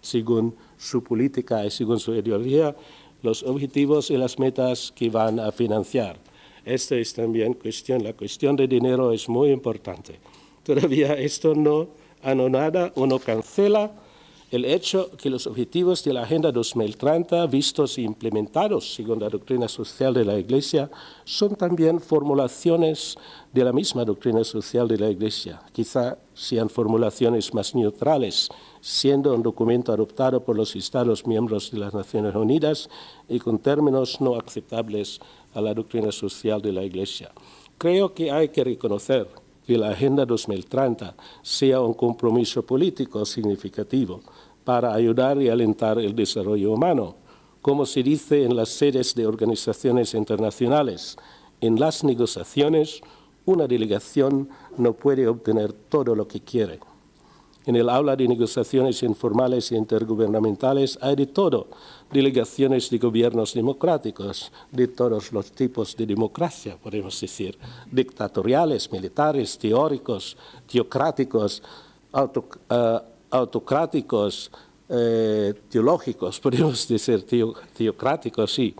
según su política y según su ideología, los objetivos y las metas que van a financiar. Esto es también la cuestión de dinero es muy importante. Todavía esto no anonada o no cancela el hecho que los objetivos de la Agenda 2030, vistos e implementados según la doctrina social de la Iglesia, son también formulaciones de la misma doctrina social de la Iglesia. Quizá sean formulaciones más neutrales, siendo un documento adoptado por los Estados miembros de las Naciones Unidas y con términos no aceptables a la doctrina social de la Iglesia. Creo que hay que reconocer que la Agenda 2030 sea un compromiso político significativo para ayudar y alentar el desarrollo humano. Como se dice en las sedes de organizaciones internacionales, en las negociaciones, una delegación no puede obtener todo lo que quiere. En el aula de negociaciones informales e intergubernamentales hay de todo, delegaciones de gobiernos democráticos, de todos los tipos de democracia, podemos decir, dictatoriales, militares, teóricos, teocráticos, autocráticos, teológicos, podemos decir teocráticos, sí,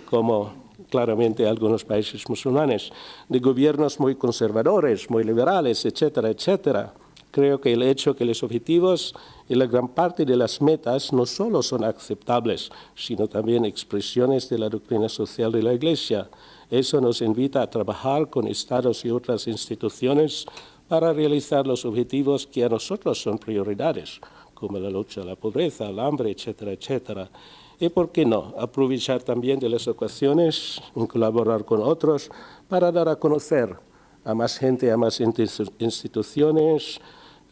como claramente algunos países musulmanes, de gobiernos muy conservadores, muy liberales, etcétera, etcétera. Creo que el hecho que los objetivos y la gran parte de las metas no solo son aceptables, sino también expresiones de la doctrina social de la Iglesia. Eso nos invita a trabajar con estados y otras instituciones para realizar los objetivos que a nosotros son prioridades, como la lucha a la pobreza, al hambre, etcétera, etcétera. Y, ¿por qué no?, aprovechar también de las ocasiones en colaborar con otros para dar a conocer a más gente, a más instituciones,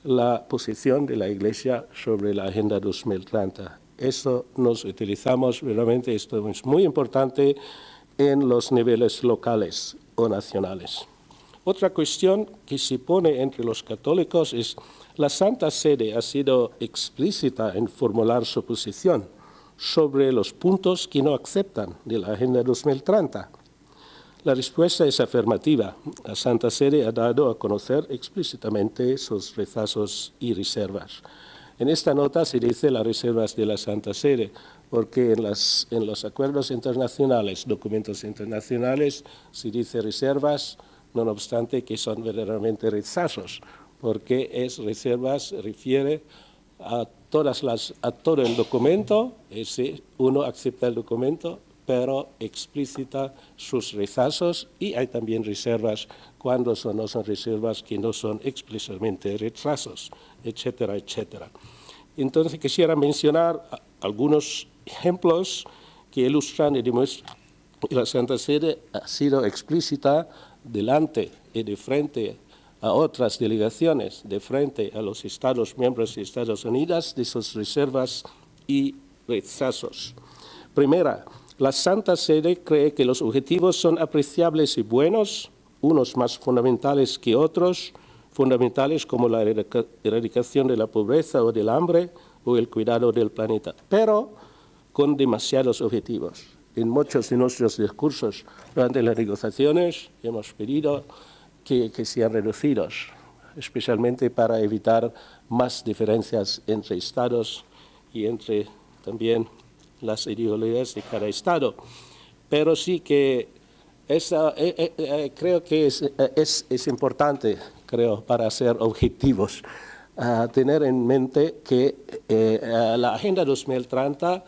la posición de la Iglesia sobre la Agenda 2030. Eso nos utilizamos, realmente esto es muy importante en los niveles locales o nacionales. Otra cuestión que se pone entre los católicos es la Santa Sede ha sido explícita en formular su posición sobre los puntos que no aceptan de la Agenda 2030. La respuesta es afirmativa. La Santa Sede ha dado a conocer explícitamente sus rechazos y reservas. En esta nota se dice las reservas de la Santa Sede, porque en los acuerdos internacionales, documentos internacionales, se dice reservas, no obstante que son verdaderamente rechazos, porque reservas refiere a todo el documento, uno acepta el documento, pero explícita sus rechazos, y hay también reservas cuando no son reservas que no son explícitamente rechazos, etcétera, etcétera. Entonces quisiera mencionar algunos ejemplos que ilustran y demuestran que la Santa Sede ha sido explícita delante y de frente a otras delegaciones, de frente a los Estados miembros de Estados Unidos, de sus reservas y rechazos. Primera, la Santa Sede cree que los objetivos son apreciables y buenos, unos más fundamentales que otros, fundamentales como la erradicación de la pobreza o del hambre, o el cuidado del planeta, pero con demasiados objetivos. En muchos de nuestros discursos durante las negociaciones hemos pedido que sean reducidos, especialmente para evitar más diferencias entre estados y entre también las ideologías de cada estado. Pero sí que creo que es importante, creo, para ser objetivos, tener en mente que la Agenda 2030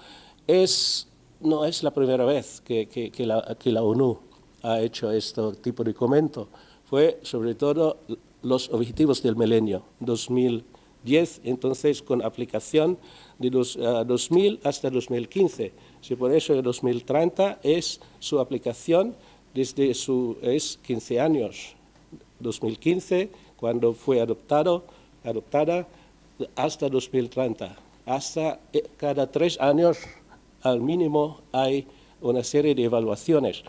no es la primera vez que la ONU ha hecho este tipo de documento. Fue sobre todo los objetivos del milenio 2010, entonces con aplicación de 2000 hasta 2015. Sí, por eso el 2030 es su aplicación desde es 15 años. 2015, cuando fue adoptada, hasta 2030. Hasta cada 3 años, al mínimo, hay una serie de evaluaciones.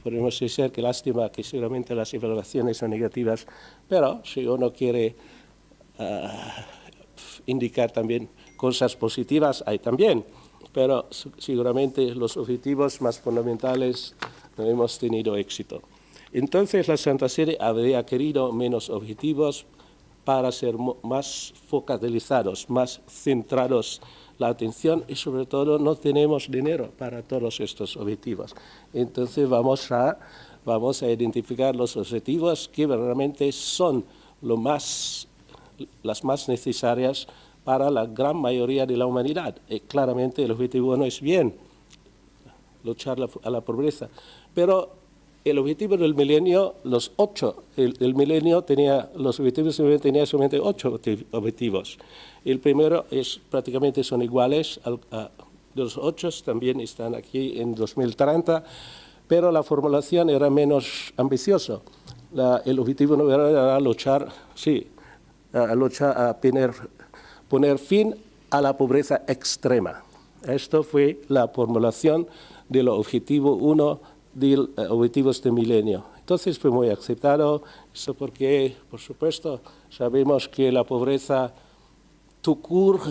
Podemos decir que lástima que seguramente las evaluaciones son negativas, pero si uno quiere indicar también cosas positivas, hay también. Pero seguramente los objetivos más fundamentales no hemos tenido éxito. Entonces la Santa Sede habría querido menos objetivos para ser más focalizados, más centrados la atención y sobre todo no tenemos dinero para todos estos objetivos. Entonces vamos a identificar los objetivos que verdaderamente son las más necesarias para la gran mayoría de la humanidad. Claramente el objetivo 1 es bien, luchar a la pobreza, pero el objetivo del milenio, los 8, el milenio los objetivos del milenio tenía solamente 8 objetivos. El primero prácticamente son iguales, los 8 también están aquí en 2030, pero la formulación era menos ambiciosa. El objetivo no era poner fin a la pobreza extrema. Esto fue la formulación del objetivo 1 de objetivos de milenio. Entonces fue muy aceptado, eso porque, por supuesto, sabemos que la pobreza tout court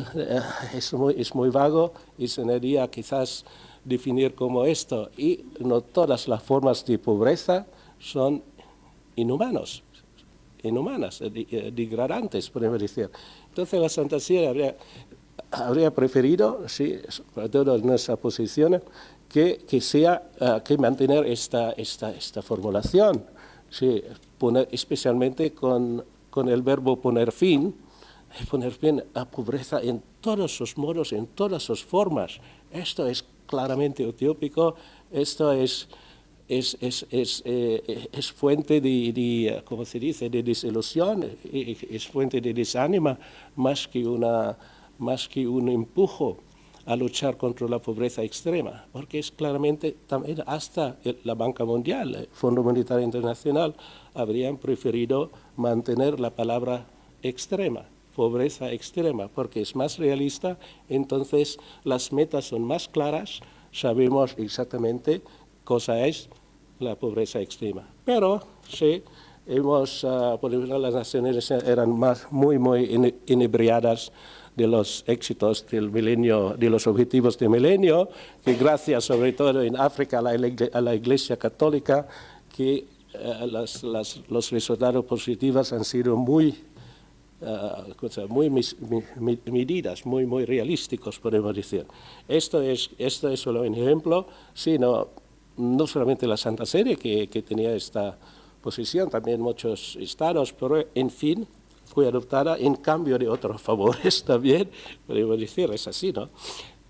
es muy vago y se debería quizás definir como esto. Y no todas las formas de pobreza son inhumanas, degradantes, podemos decir. Entonces la Santa Sede habría preferido, sí, sobre todo en nuestra posición, que mantener esta formulación, sí, especialmente con el verbo poner fin a pobreza en todos sus modos, en todas sus formas. Esto es claramente utópico, esto es fuente de ¿cómo se dice?, de desilusión, es fuente de desánimo más que un empujo a luchar contra la pobreza extrema, porque es claramente también hasta la Banca Mundial, el Fondo Monetario Internacional, habrían preferido mantener la palabra extrema, pobreza extrema, porque es más realista, entonces las metas son más claras, sabemos exactamente cosa es la pobreza extrema. Pero sí, por ejemplo, las Naciones eran muy inebriadas de los éxitos del milenio, de los objetivos del milenio, que gracias sobre todo en África a la Iglesia Católica, que los resultados positivos han sido muy medidas, muy realísticos, podemos decir. Esto es solo un ejemplo, sino no solamente la Santa Sede que tenía esta posición, también muchos estados, pero en fin, fue adoptada en cambio de otros favores también, podemos decir, es así, ¿no?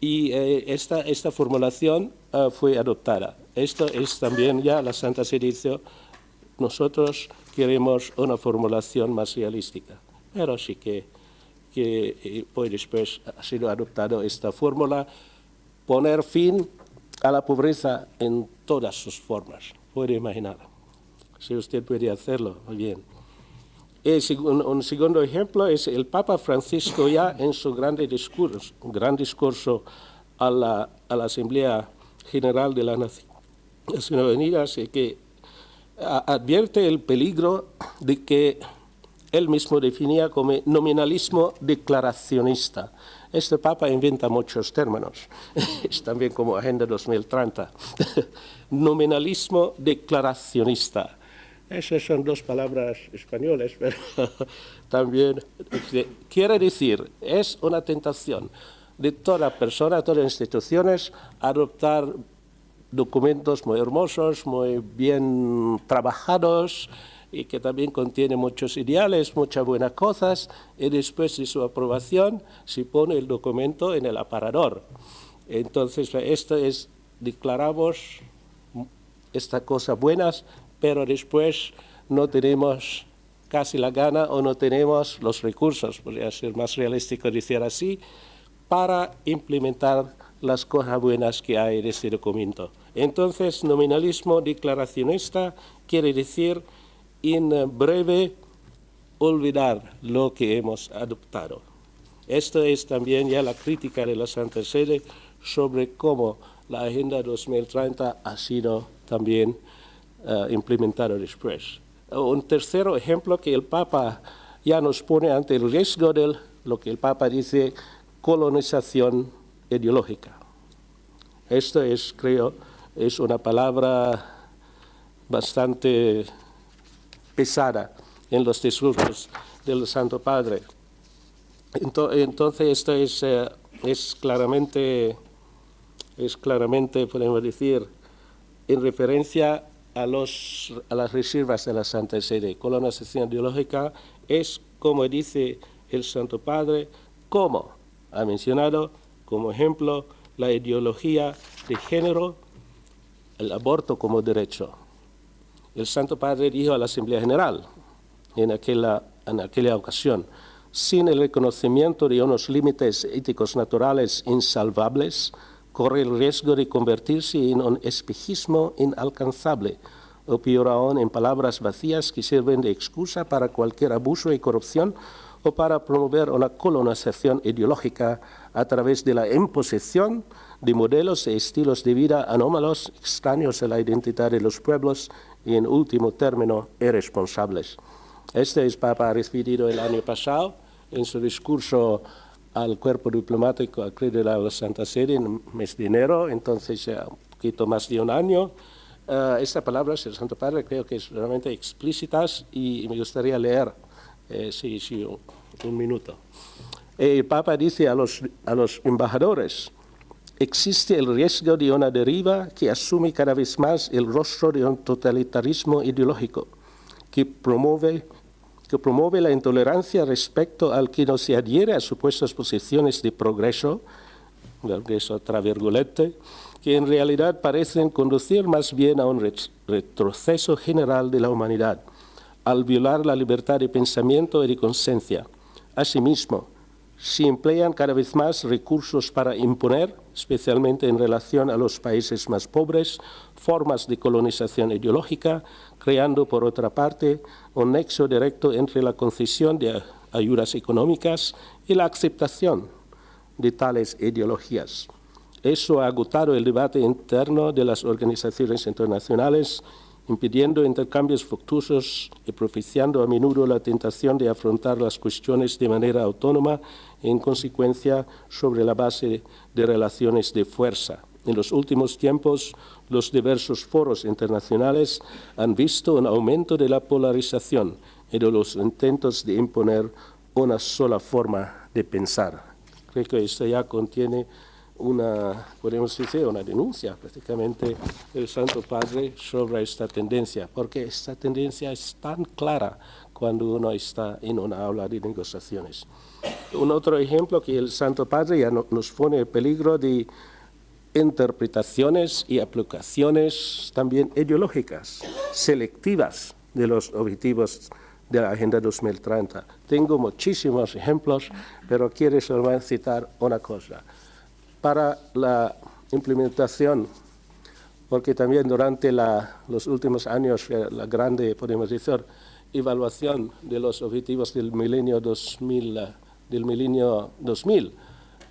Y esta formulación fue adoptada. Esto es también ya la Santa Sede dice, nosotros queremos una formulación más realística, pero sí que pues después ha sido adoptada esta fórmula, poner fin a la pobreza en todas sus formas, puede imaginar. Si usted puede hacerlo, muy bien. Un segundo ejemplo es el Papa Francisco ya en su gran discurso a la Asamblea General de las Naciones Unidas, que advierte el peligro de que él mismo definía como nominalismo declaracionista. Este Papa inventa muchos términos, es también como Agenda 2030. Nominalismo declaracionista. Esas son dos palabras españolas, pero también quiere decir, es una tentación de toda persona, todas las instituciones, adoptar documentos muy hermosos, muy bien trabajados, y que también contiene muchos ideales, muchas buenas cosas, y después de su aprobación se pone el documento en el aparador. Entonces, esto es, declaramos estas cosas buenas, pero después no tenemos casi la gana o no tenemos los recursos, podría ser más realístico decir así, para implementar las cosas buenas que hay de este documento. Entonces, nominalismo declaracionista quiere decir, en breve, olvidar lo que hemos adoptado. Esto es también ya la crítica de la Santa Sede sobre cómo la Agenda 2030 ha sido también implementada después. Un tercer ejemplo que el Papa ya nos pone ante el riesgo de lo que el Papa dice, colonización ideológica. Esto es, creo, es una palabra bastante pesada en los discursos del Santo Padre. Entonces, esto es claramente, podemos decir, en referencia a las reservas de la Santa Sede. Colonización ideológica es, como dice el Santo Padre, como ha mencionado como ejemplo la ideología de género, el aborto como derecho. El Santo Padre dijo a la Asamblea General en aquella ocasión, sin el reconocimiento de unos límites éticos naturales insalvables, corre el riesgo de convertirse en un espejismo inalcanzable, o peor aún, en palabras vacías que sirven de excusa para cualquier abuso y corrupción o para promover una colonización ideológica a través de la imposición de modelos e estilos de vida anómalos, extraños a la identidad de los pueblos y, en último término, irresponsables. Este Papa ha referido el año pasado en su discurso al cuerpo diplomático acreditado a la Santa Sede en el mes de enero, entonces ya un poquito más de un año. Estas palabras del Santo Padre creo que son realmente explícitas y me gustaría leer un minuto. El Papa dice a los embajadores, existe el riesgo de una deriva que asume cada vez más el rostro de un totalitarismo ideológico que promueve la intolerancia respecto al que no se adhiere a supuestas posiciones de progreso ultravirulente, que en realidad parecen conducir más bien a un retroceso general de la humanidad, al violar la libertad de pensamiento y de conciencia. Asimismo, se emplean cada vez más recursos para imponer, especialmente en relación a los países más pobres, formas de colonización ideológica, creando, por otra parte, un nexo directo entre la concesión de ayudas económicas y la aceptación de tales ideologías. Eso ha agotado el debate interno de las organizaciones internacionales, impidiendo intercambios fructuosos y propiciando a menudo la tentación de afrontar las cuestiones de manera autónoma y, en consecuencia, sobre la base de relaciones de fuerza. En los últimos tiempos, los diversos foros internacionales han visto un aumento de la polarización y de los intentos de imponer una sola forma de pensar. Creo que esto ya contiene podemos decir, una denuncia prácticamente del Santo Padre sobre esta tendencia, porque esta tendencia es tan clara cuando uno está en una aula de negociaciones. Un otro ejemplo que el Santo Padre ya nos pone el peligro de interpretaciones y aplicaciones también ideológicas, selectivas de los objetivos de la Agenda 2030. Tengo muchísimos ejemplos, pero quiero solo citar una cosa. Para la implementación, porque también durante los últimos años, la grande, podemos decir, evaluación de los objetivos del milenio 2000,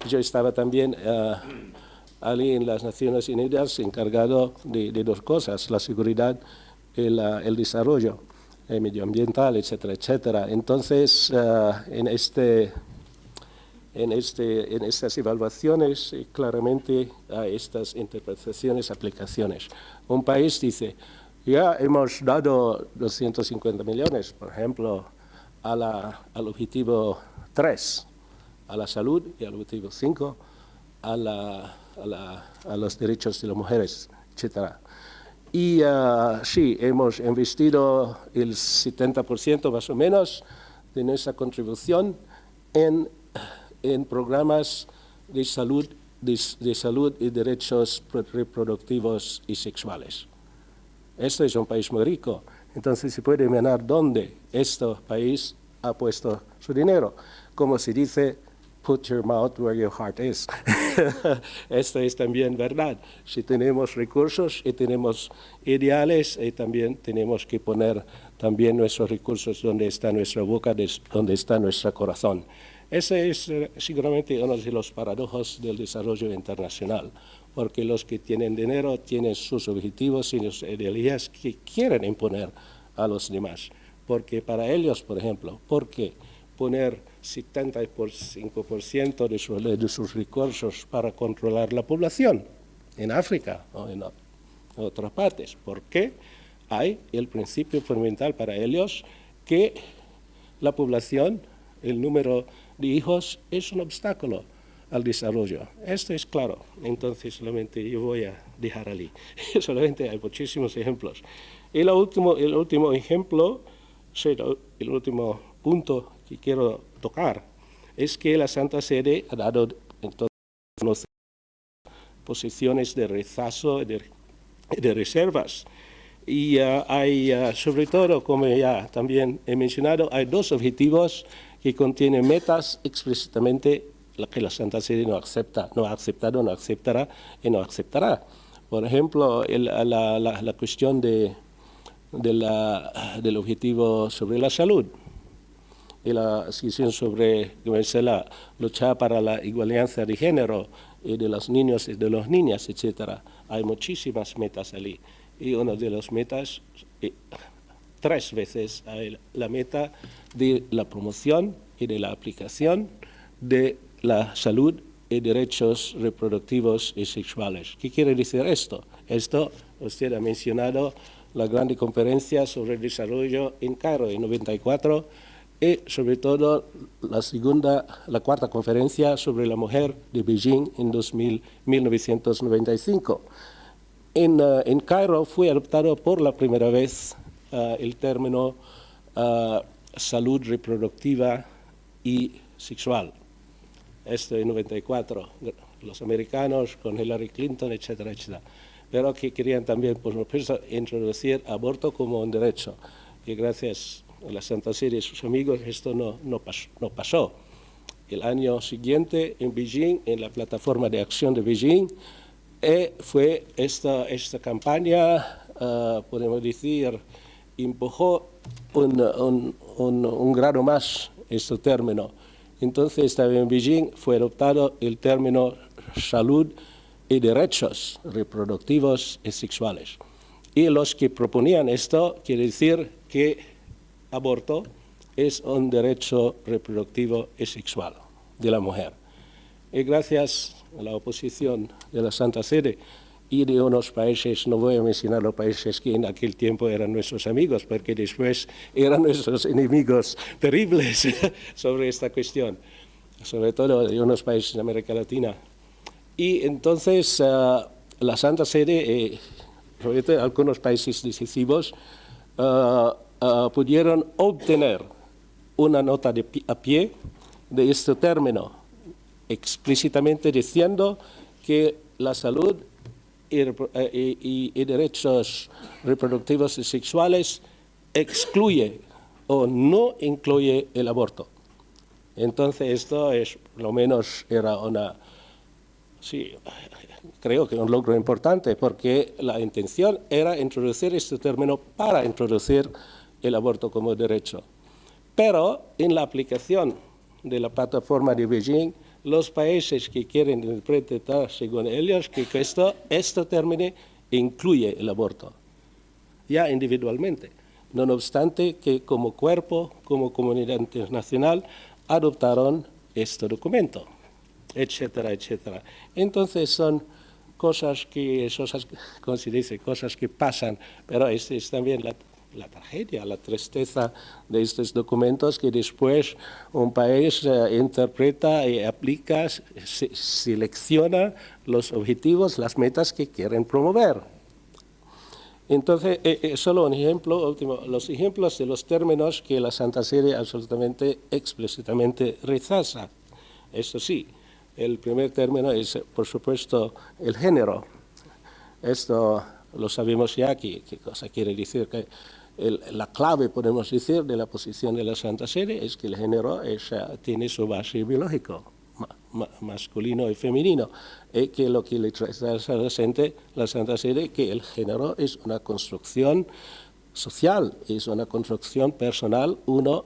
yo estaba también allí en las Naciones Unidas encargado de dos cosas, la seguridad y el desarrollo. medioambiental, etcétera, etcétera. Entonces, en estas evaluaciones claramente hay estas interpretaciones, aplicaciones. Un país dice, ya hemos dado 250 millones, por ejemplo, al objetivo 3, a la salud, y al objetivo 5, a los derechos de las mujeres, etcétera. Y sí, hemos investido el 70% más o menos de nuestra contribución en programas de salud y derechos reproductivos y sexuales. Esto es un país muy rico, entonces se puede imaginar dónde este país ha puesto su dinero. Como se dice, put your mouth where your heart is. Esto es también verdad. Si tenemos recursos y tenemos ideales, también tenemos que poner también nuestros recursos donde está nuestra boca, donde está nuestro corazón. Ese es seguramente uno de los paradojas del desarrollo internacional, porque los que tienen dinero tienen sus objetivos y sus ideologías que quieren imponer a los demás. Porque para ellos, por ejemplo, ¿por qué poner 75% de sus recursos para controlar la población en África o en otras partes? Porque hay el principio fundamental para ellos que la población, el número de hijos, es un obstáculo al desarrollo. Esto es claro. Entonces, solamente yo voy a dejar allí. Solamente hay muchísimos ejemplos. El último ejemplo, el último punto que quiero tocar, es que la Santa Sede ha dado entonces posiciones de rechazo y de reservas. Y hay, sobre todo, como ya también he mencionado, hay dos objetivos que contienen metas explícitamente que la Santa Sede no acepta, no ha aceptado, no aceptará y no aceptará. Por ejemplo, la cuestión del objetivo sobre la salud y la cuestión sobre la lucha para la igualdad de género y de los niños y de las niñas, etc. Hay muchísimas metas allí. Y una de las metas, 3 veces, hay la meta de la promoción y de la aplicación de la salud y derechos reproductivos y sexuales. ¿Qué quiere decir esto? Esto, usted ha mencionado la gran conferencia sobre el desarrollo en Cairo en 94 y sobre todo la cuarta conferencia sobre la mujer de Beijing en 1995. En Cairo fue adoptado por la primera vez el término salud reproductiva y sexual. Esto en 94, los americanos con Hillary Clinton, etcétera, etcétera. Pero que querían también, por supuesto, introducir aborto como un derecho. Y gracias a la Santa Sede y sus amigos, esto no pasó. El año siguiente, en Beijing, en la plataforma de acción de Beijing, fue esta campaña, podemos decir, empujó un grado más este término. Entonces, también en Beijing fue adoptado el término salud y derechos reproductivos y sexuales. Y los que proponían esto quiere decir que aborto es un derecho reproductivo y sexual de la mujer. Y gracias a la oposición de la Santa Sede y de unos países, no voy a mencionar los países que en aquel tiempo eran nuestros amigos, porque después eran nuestros enemigos terribles sobre esta cuestión, sobre todo de unos países de América Latina. Y entonces la Santa Sede, sobre todo algunos países decisivos, pudieron obtener una nota a pie de este término, explícitamente diciendo que la salud y derechos reproductivos y sexuales excluye o no incluye el aborto. Entonces esto es, lo menos era sí, creo que un logro importante, porque la intención era introducir este término para introducir el aborto como derecho. Pero en la aplicación de la plataforma de Beijing, los países que quieren interpretar según ellos que este término incluye el aborto, ya individualmente. No obstante que como cuerpo, como comunidad internacional, adoptaron este documento, etcétera, etcétera. Entonces son cosas que, ¿cómo se dice? Cosas que pasan, pero es también la tragedia, la tristeza de estos documentos que después un país interpreta y aplica, selecciona los objetivos, las metas que quieren promover. Entonces, solo un ejemplo, último, los ejemplos de los términos que la Santa Sede absolutamente, explícitamente rechaza. Esto sí, el primer término es, por supuesto, el género. Esto lo sabemos ya, ¿qué cosa quiere decir? Que la clave, podemos decir, de la posición de la Santa Sede es que el género tiene su base biológica, masculino y femenino, y que lo que le trae la Santa Sede, que el género es una construcción social, es una construcción personal. Uno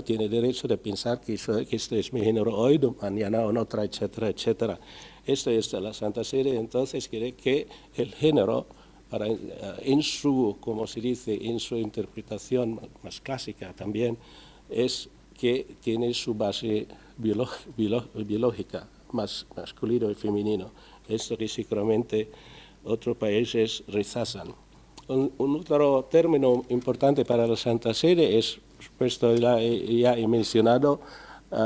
tiene derecho de pensar que este es mi género hoy, mañana en otra, etcétera, etcétera. Esto es la Santa Sede, entonces quiere que el género, en su, como se dice, en su interpretación más clásica también, es que tiene su base biológica, más masculino y femenino. Esto que seguramente otros países rechazan. Un otro término importante para la Santa Sede es, por supuesto, ya he mencionado,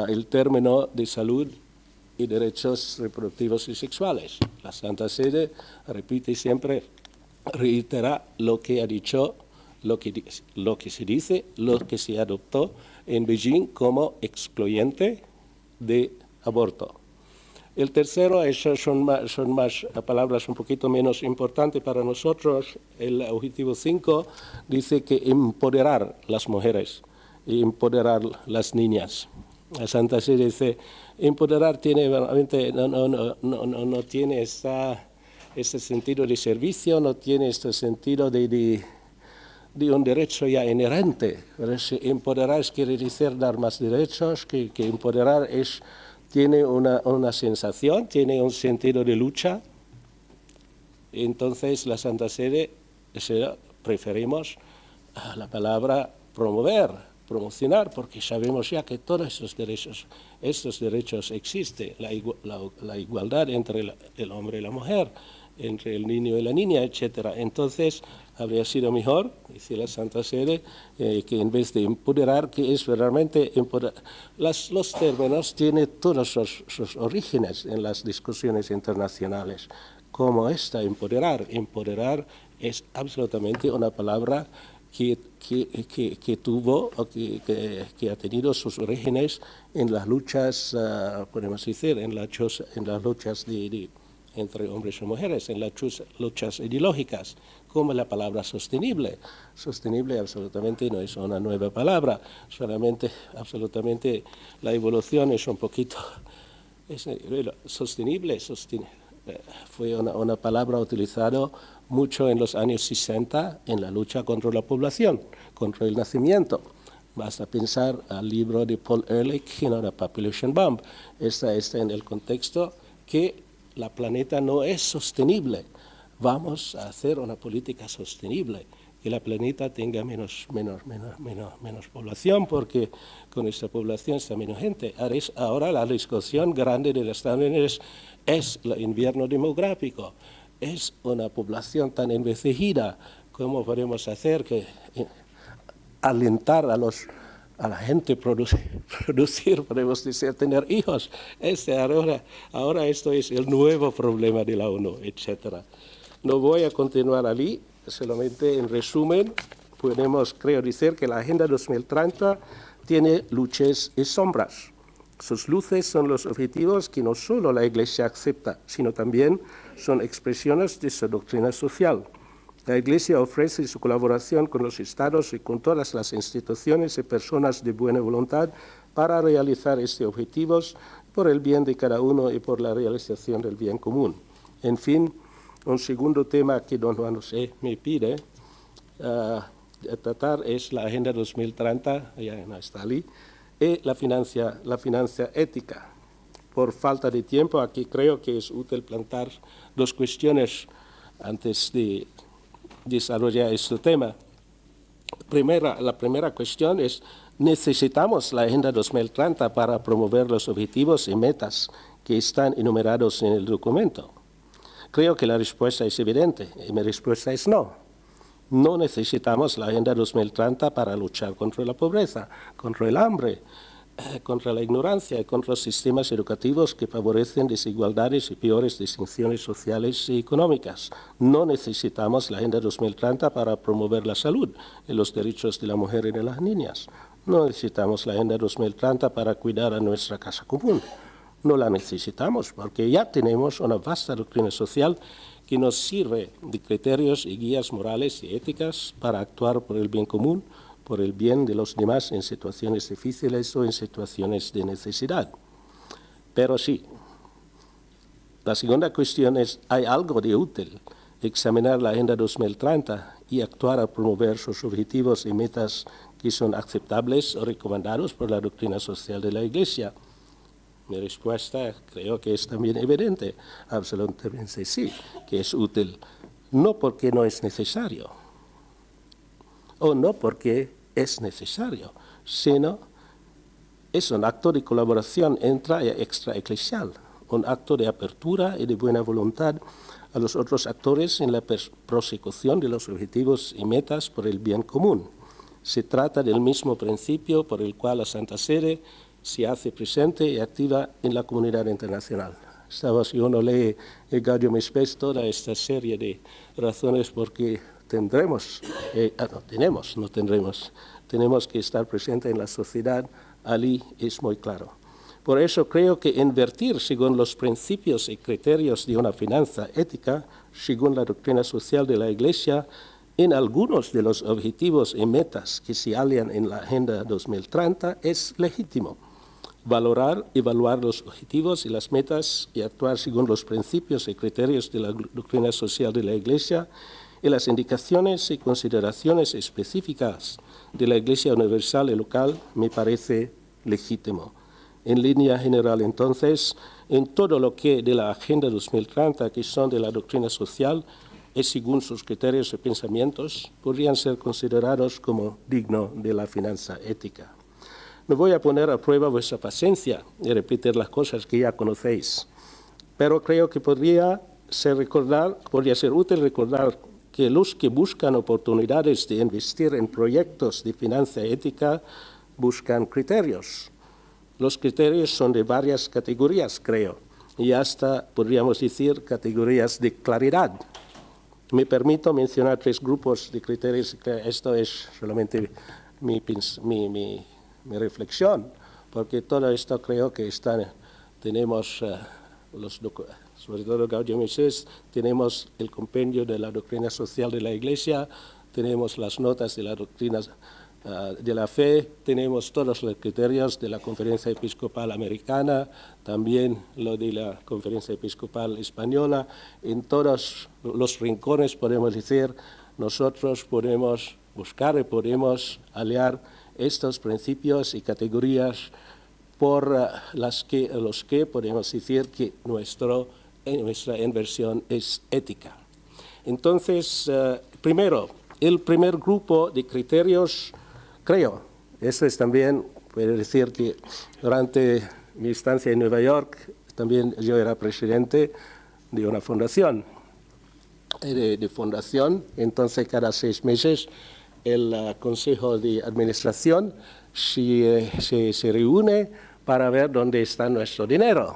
el término de salud y derechos reproductivos y sexuales. La Santa Sede repite siempre, reitera lo que ha dicho, lo que se dice, lo que se adoptó en Beijing como excluyente de aborto. El tercero, son más palabras un poquito menos importantes para nosotros. El objetivo 5 dice que empoderar las mujeres y empoderar las niñas. La Santa Sede dice, empoderar tiene realmente, no tiene ese sentido de servicio, no tiene este sentido de un derecho ya inherente. Empoderar quiere decir dar más derechos, que empoderar tiene una sensación, tiene un sentido de lucha. Entonces la Santa Sede preferimos la palabra promocionar, porque sabemos ya que todos estos derechos existen, la igualdad entre el hombre y la mujer, entre el niño y la niña, etc. Entonces, habría sido mejor, dice la Santa Sede, que en vez de empoderar, que es realmente empoderar. Los términos tienen todos sus orígenes en las discusiones internacionales. ¿Cómo está empoderar? Empoderar es absolutamente una palabra que tuvo o que ha tenido sus orígenes en las luchas, podemos decir, en las luchas entre hombres y mujeres, en las luchas ideológicas, como la palabra sostenible. Sostenible absolutamente no es una nueva palabra, solamente absolutamente la evolución es un poquito sostenible. Fue una palabra utilizada mucho en los años 60 en la lucha contra la población, contra el nacimiento. Basta pensar al libro de Paul Ehrlich, The Population Bomb. Está en el contexto que la planeta no es sostenible. Vamos a hacer una política sostenible, que la planeta tenga menos población, porque con esta población está menos gente. Ahora la discusión grande de los Estados Unidos es el invierno demográfico, es una población tan envejecida. ¿Cómo podemos hacer que alentar a la gente producir, podemos decir, tener hijos? Ahora esto es el nuevo problema de la ONU, etc. No voy a continuar allí, solamente en resumen, creo decir que la Agenda 2030 tiene luces y sombras. Sus luces son los objetivos que no solo la Iglesia acepta, sino también son expresiones de su doctrina social. La Iglesia ofrece su colaboración con los Estados y con todas las instituciones y personas de buena voluntad para realizar estos objetivos por el bien de cada uno y por la realización del bien común. En fin, un segundo tema que don Juan José me pide tratar es la Agenda 2030, ya no está allí, y la finanza ética. Por falta de tiempo, aquí creo que es útil plantear dos cuestiones antes de desarrollar este tema. La primera cuestión es, ¿necesitamos la Agenda 2030 para promover los objetivos y metas que están enumerados en el documento? Creo que la respuesta es evidente y mi respuesta es no. No necesitamos la Agenda 2030 para luchar contra la pobreza, contra el hambre, contra la ignorancia y contra los sistemas educativos que favorecen desigualdades y peores distinciones sociales y económicas. No necesitamos la Agenda 2030 para promover la salud y los derechos de la mujer y de las niñas. No necesitamos la Agenda 2030 para cuidar a nuestra casa común. No la necesitamos porque ya tenemos una vasta doctrina social que nos sirve de criterios y guías morales y éticas para actuar por el bien común, por el bien de los demás en situaciones difíciles o en situaciones de necesidad. Pero sí, la segunda cuestión es, ¿hay algo de útil examinar la Agenda 2030 y actuar a promover sus objetivos y metas que son aceptables o recomendados por la doctrina social de la Iglesia? Mi respuesta creo que es también evidente, absolutamente sí, que es útil, no porque no es necesario, o no porque es necesario, sino es un acto de colaboración intra y extraeclesial, un acto de apertura y de buena voluntad a los otros actores en la prosecución de los objetivos y metas por el bien común. Se trata del mismo principio por el cual la Santa Sede se hace presente y activa en la comunidad internacional. Si uno lee el Gaudium et Spes, toda esta serie de razones por qué tenemos que estar presentes en la sociedad, allí es muy claro. Por eso creo que invertir según los principios y criterios de una finanza ética, según la doctrina social de la Iglesia, en algunos de los objetivos y metas que se hallan en la Agenda 2030 es legítimo. Valorar, evaluar los objetivos y las metas y actuar según los principios y criterios de la doctrina social de la Iglesia y las indicaciones y consideraciones específicas de la Iglesia universal y local me parece legítimo. En línea general, entonces, en todo lo que de la Agenda 2030, que son de la doctrina social, y según sus criterios y pensamientos, podrían ser considerados como digno de la finanza ética. No voy a poner a prueba vuestra paciencia y repetir las cosas que ya conocéis, pero creo que podría ser útil recordar que los que buscan oportunidades de investir en proyectos de finanza ética buscan criterios. Los criterios son de varias categorías, creo, y hasta, podríamos decir, categorías de claridad. Me permito mencionar 3 grupos de criterios. Esto es solamente mi reflexión, porque todo esto creo que tenemos sobre todo Gaudium et Spes, tenemos el compendio de la doctrina social de la Iglesia, tenemos las notas de la doctrina de la fe, tenemos todos los criterios de la Conferencia Episcopal Americana, también lo de la Conferencia Episcopal Española. En todos los rincones, podemos decir, nosotros podemos buscar y podemos aliar estos principios y categorías por los que podemos decir que nuestra inversión es ética. Entonces, primero, el primer grupo de criterios, creo, eso es también, puedo decir que durante mi estancia en Nueva York, también yo era presidente de una fundación, entonces cada 6 meses el Consejo de Administración se reúne para ver dónde está nuestro dinero.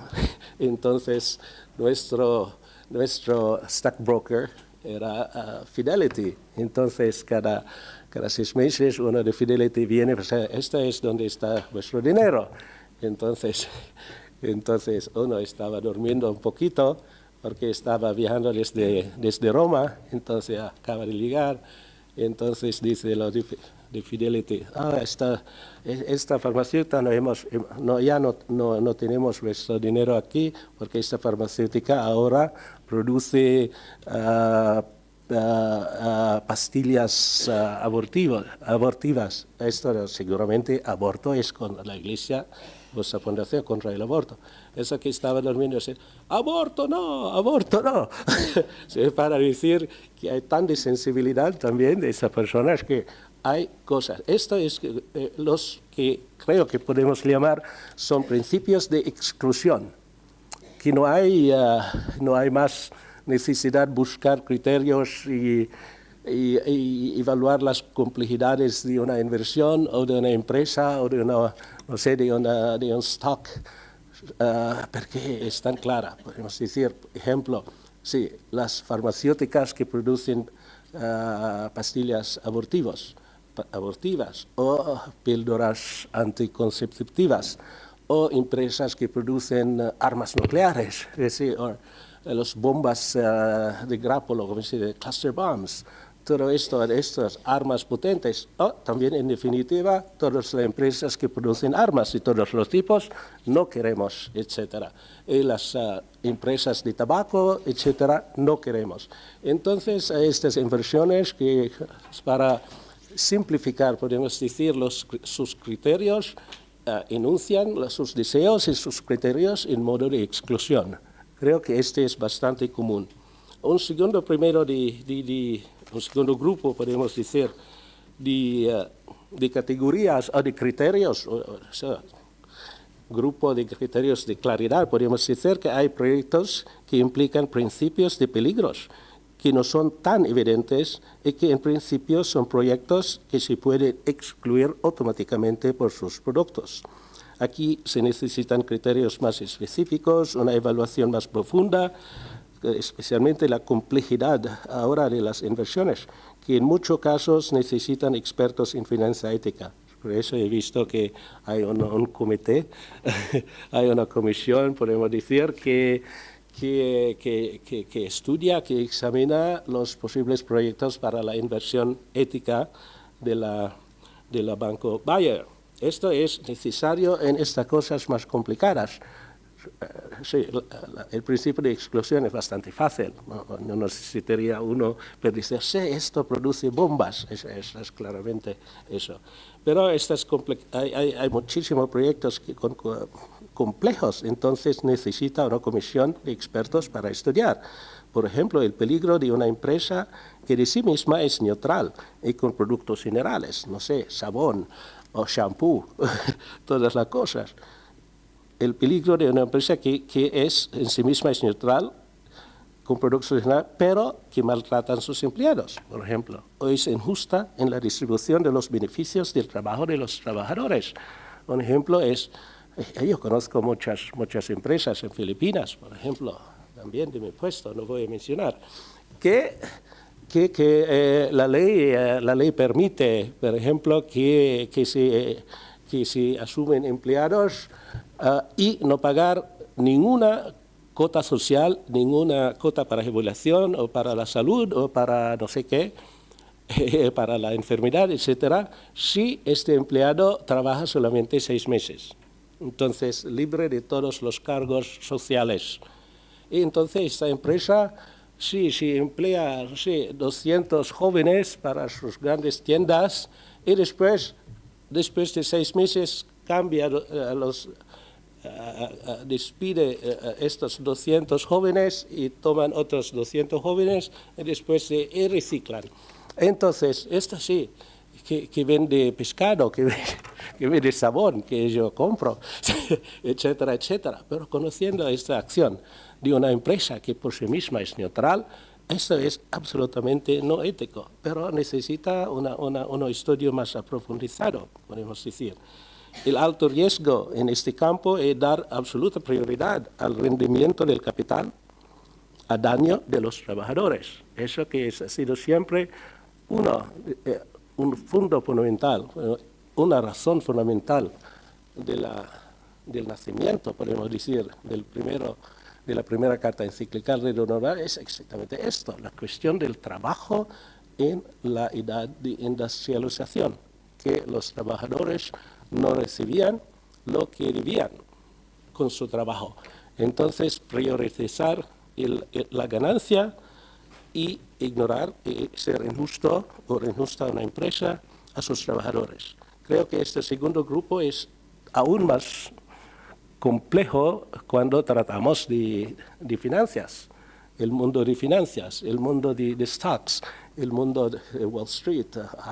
Entonces, nuestro stockbroker era Fidelity. Entonces, cada 6 meses uno de Fidelity viene, pues, esta es donde está vuestro dinero. Entonces uno estaba durmiendo un poquito porque estaba viajando desde Roma, entonces acaba de llegar. Entonces dice lo de Fidelity, esta farmacéutica ya no tenemos nuestro dinero aquí porque esta farmacéutica ahora produce pastillas abortivas. Esto seguramente aborto es con la Iglesia, vuestra fundación contra el aborto. Eso que estaba durmiendo, dice, aborto no. Para decir que hay tanta sensibilidad también de esas personas que hay cosas. Esto es los que creo que podemos llamar son principios de exclusión, que no hay más necesidad de buscar criterios y evaluar las complejidades de una inversión o de una empresa o de una, no sé, de un stock, porque es tan clara. Podemos decir, por ejemplo, sí, las farmacéuticas que producen pastillas abortivas o píldoras anticonceptivas o empresas que producen armas nucleares, es decir, las bombas de grappolo, como se dice, cluster bombs, todo esto, estas armas potentes, o también en definitiva todas las empresas que producen armas de todos los tipos, no queremos, etcétera. Y las empresas de tabaco, etcétera, no queremos. Entonces, estas inversiones que para simplificar, podemos decir, sus criterios, enuncian sus deseos y sus criterios en modo de exclusión. Creo que este es bastante común. Un segundo un segundo grupo, podemos decir, de categorías o de criterios, grupo de criterios de claridad, podemos decir que hay proyectos que implican principios de peligros que no son tan evidentes y que en principio son proyectos que se pueden excluir automáticamente por sus productos. Aquí se necesitan criterios más específicos, una evaluación más profunda, especialmente la complejidad ahora de las inversiones, que en muchos casos necesitan expertos en finanza ética. Por eso he visto que hay un comité, hay una comisión, podemos decir, que estudia, que examina los posibles proyectos para la inversión ética de la Banco Bayer. Esto es necesario en estas cosas más complicadas. Sí, el principio de exclusión es bastante fácil. No necesitaría uno decir, sí, esto produce bombas. Es claramente eso. Pero hay muchísimos proyectos complejos, entonces necesita una comisión de expertos para estudiar. Por ejemplo, el peligro de una empresa que de sí misma es neutral y con productos generales, no sé, sabón o shampoo, todas las cosas. El peligro de una empresa que es en sí misma es neutral, con productos generales, pero que maltratan a sus empleados, por ejemplo, o es injusta en la distribución de los beneficios del trabajo de los trabajadores. Un ejemplo es, yo conozco muchas empresas en Filipinas, por ejemplo, también de mi puesto, no voy a mencionar, que la ley permite, por ejemplo, que se asumen empleados y no pagar ninguna cuota social, ninguna cuota para jubilación o para la salud o para no sé qué, para la enfermedad, etcétera, si este empleado trabaja solamente 6 meses. Entonces, libre de todos los cargos sociales. Y entonces esta empresa sí emplea 200 jóvenes para sus grandes tiendas y después de 6 meses cambia despide estos 200 jóvenes y toman otros 200 jóvenes y después se reciclan. Entonces, esto sí, que vende pescado, que vende sabón, que yo compro, etcétera, etcétera. Pero conociendo esta acción de una empresa que por sí misma es neutral, esto es absolutamente no ético, pero necesita un estudio más aprofundizado, podemos decir. El alto riesgo en este campo es dar absoluta prioridad al rendimiento del capital a daño de los trabajadores. Eso que ha sido siempre un fondo fundamental, una razón fundamental del nacimiento, podemos decir, de la primera carta encíclica de Honorar, es exactamente esto, la cuestión del trabajo en la edad de industrialización, que los trabajadores no recibían lo que debían con su trabajo. Entonces, priorizar la ganancia y ignorar y ser injusto o injusta a una empresa, a sus trabajadores. Creo que este segundo grupo es aún más complejo cuando tratamos de finanzas. el mundo de finanzas, el mundo de stocks, el mundo de Wall Street,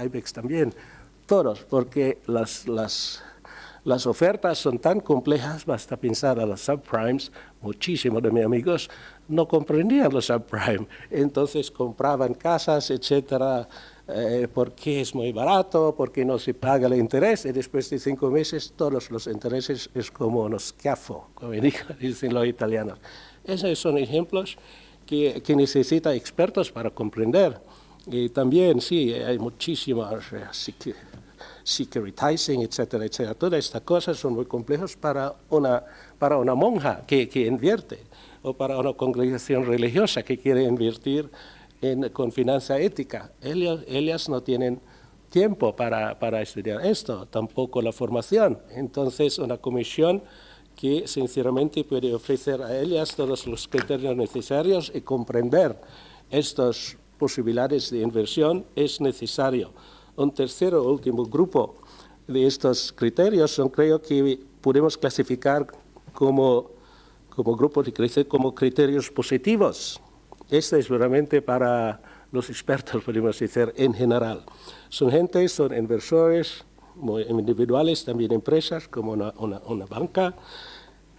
IBEX también, todos, porque las ofertas son tan complejas, basta pensar a los subprimes, muchísimos de mis amigos no comprendían los subprime, entonces compraban casas, etcétera, porque es muy barato, porque no se paga el interés, y después de 5 meses todos los intereses es como unos schiaffo, como dicen los italianos. Esos son ejemplos que necesitan expertos para comprender. Y también, sí, hay muchísimas securitizing, etcétera, etcétera. Todas estas cosas son muy complejas para una monja que invierte, o para una congregación religiosa que quiere invertir con finanza ética. Ellas no tienen tiempo para estudiar esto, tampoco la formación. Entonces, una comisión que sinceramente puede ofrecer a ellas todos los criterios necesarios y comprender estas posibilidades de inversión es necesario. Un tercero o último grupo de estos criterios creo que podemos clasificar como como criterios positivos. Esto es realmente para los expertos, podemos decir, en general. Son inversores muy individuales, también empresas como una banca,